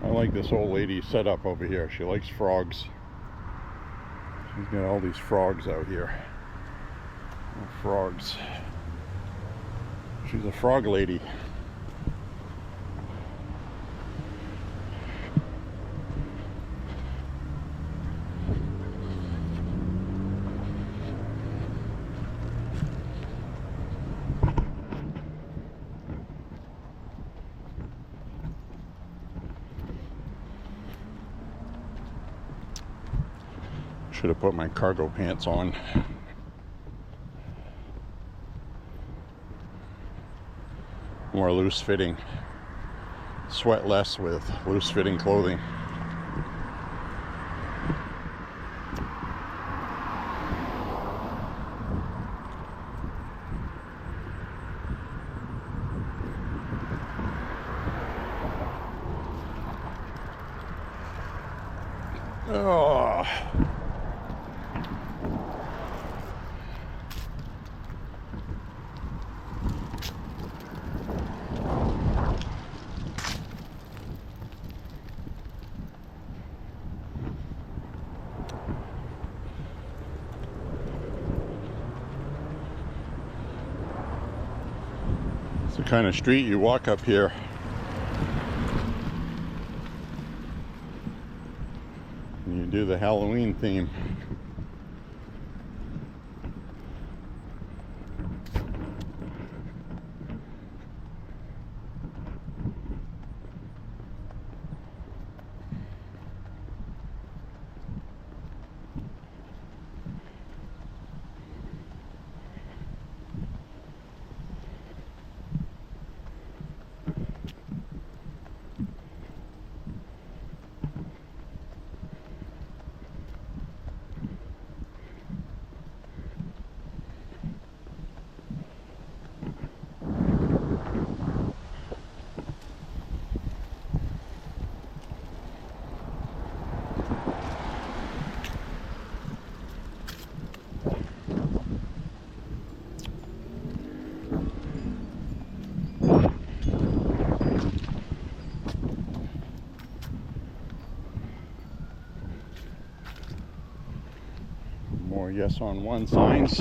I like this old lady setup over here. She likes frogs. She's got all these frogs out here. Frogs. She's a frog lady. Should have put my cargo pants on. More loose fitting. Sweat less with loose fitting clothing. Oh. It's the kind of street you walk up here. And you do the Halloween theme. More yes on one signs.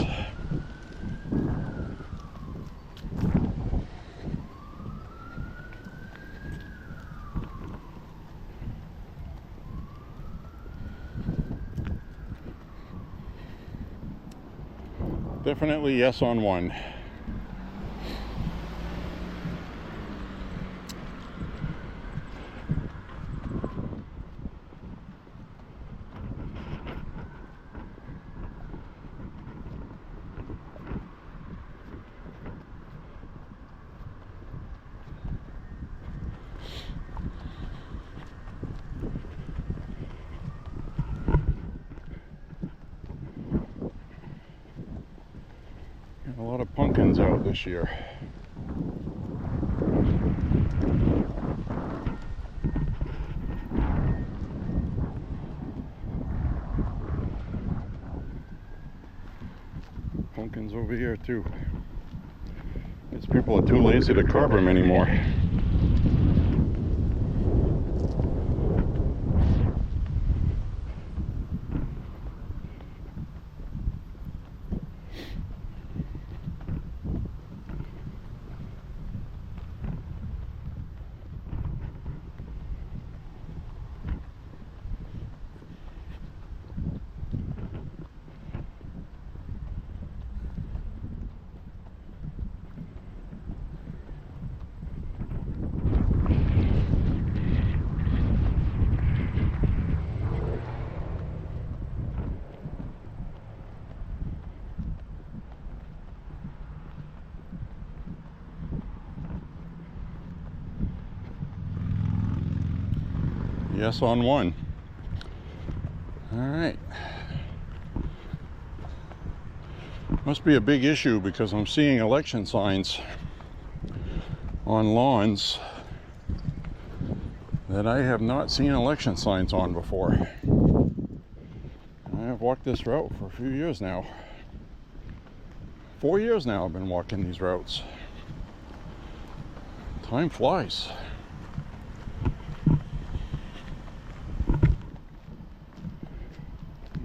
Definitely yes on one. pumpkins out this year. Pumpkins over here too. These people are too lazy to carve them anymore. Yes on one. All right. Must be a big issue because I'm seeing election signs on lawns that I have not seen election signs on before. I have walked this route for a few years now. 4 years now I've been walking these routes. Time flies.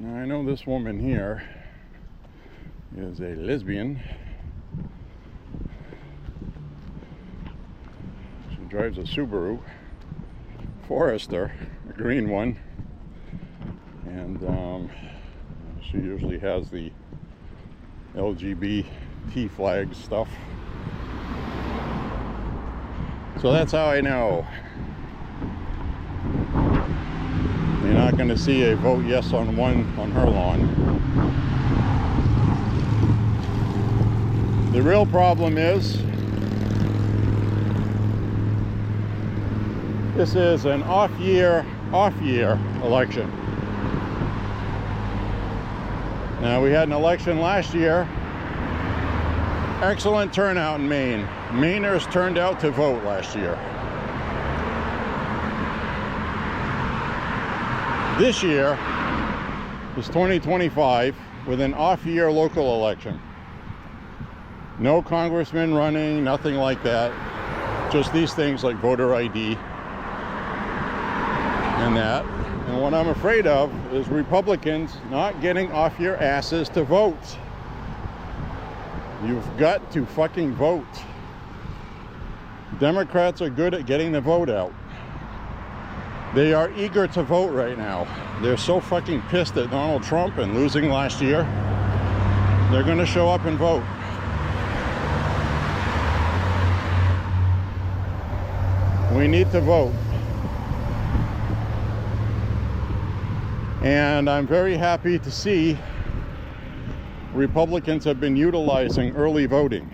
Now I know this woman here is a lesbian. She drives a Subaru Forester, a green one, and she usually has the LGBT flag stuff. So that's how I know. You're not going to see a vote yes on one on her lawn. The real problem is this is an off-year election. Now, we had an election last year. Excellent turnout in Maine. Mainers turned out to vote last year. This year is 2025 with an off-year local election. No congressman running, nothing like that. Just these things like voter ID and that. And what I'm afraid of is Republicans not getting off your asses to vote. You've got to fucking vote. Democrats are good at getting the vote out. They are eager to vote right now. They're so fucking pissed at Donald Trump and losing last year. They're gonna show up and vote. We need to vote. And I'm very happy to see Republicans have been utilizing early voting.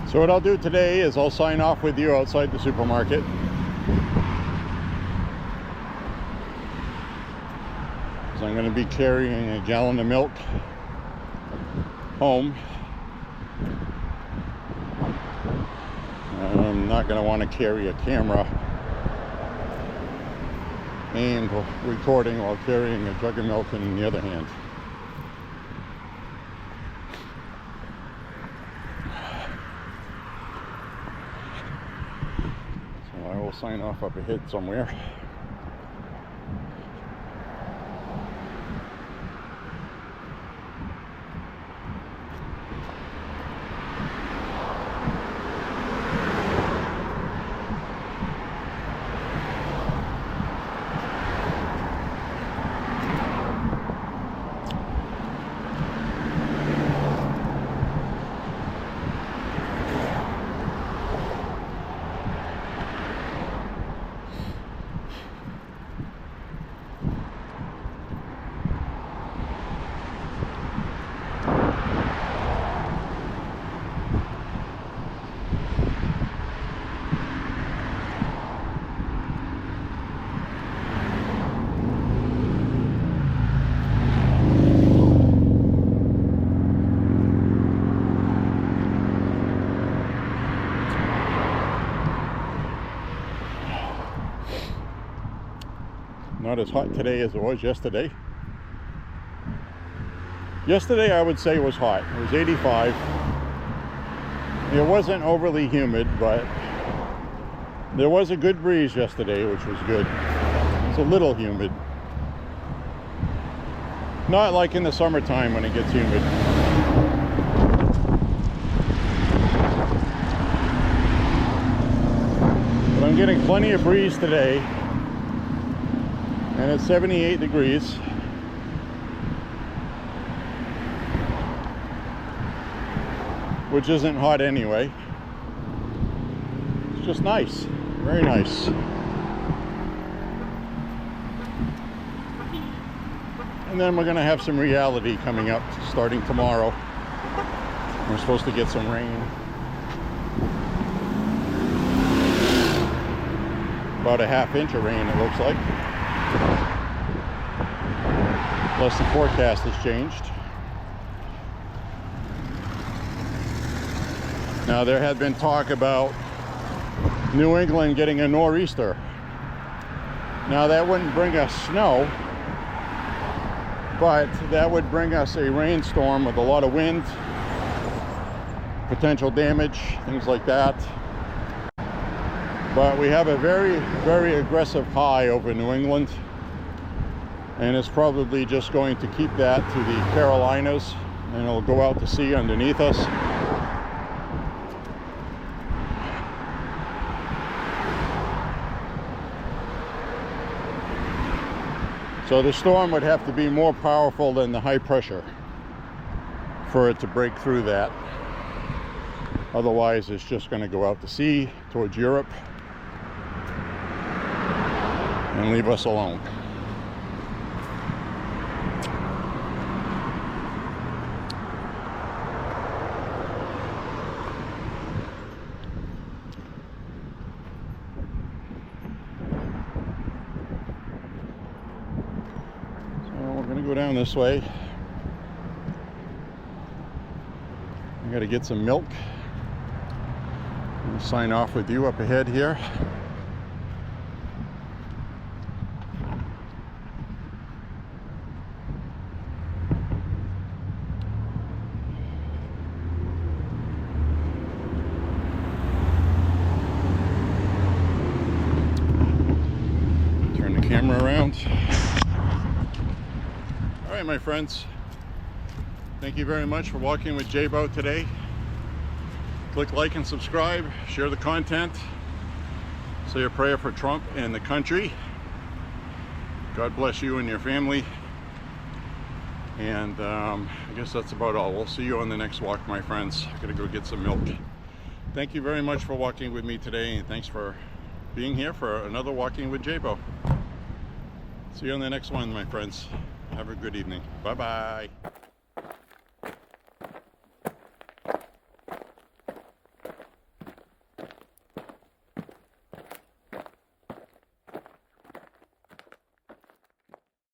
So what I'll do today is I'll sign off with you outside the supermarket. So I'm going to be carrying a gallon of milk home. I'm not going to want to carry a camera and recording while carrying a jug of milk in the other hand. sign off up ahead somewhere. Not as hot today as it was yesterday. Yesterday I would say was hot. It was 85. It wasn't overly humid, but there was a good breeze yesterday, which was good. It's a little humid. Not like in the summertime when it gets humid. But I'm getting plenty of breeze today. And it's 78 degrees. Which isn't hot anyway. It's just nice. Very nice. And then we're going to have some reality coming up starting tomorrow. We're supposed to get some rain. About a ½ inch of rain, it looks like. Plus the forecast has changed. Now there had been talk about New England getting a nor'easter. Now that wouldn't bring us snow, but that would bring us a rainstorm with a lot of wind, potential damage, things like that. But we have a very, very aggressive high over New England. And it's probably just going to keep that to the Carolinas, and it'll go out to sea underneath us. So the storm would have to be more powerful than the high pressure for it to break through that. Otherwise, it's just going to go out to sea towards Europe and leave us alone. Go down this way. I got to get some milk. I'll sign off with you up ahead here. Turn the camera around. All right, my friends, thank you very much for walking with J.Beau today. Click like and subscribe, share the content, say a prayer for Trump and the country. God bless you and your family. And I guess that's about all. We'll see you on the next walk, my friends. I gotta go get some milk. Thank you very much for walking with me today, and thanks for being here for another Walking with J.Beau. See you on the next one, my friends. Have a good evening. Bye-bye.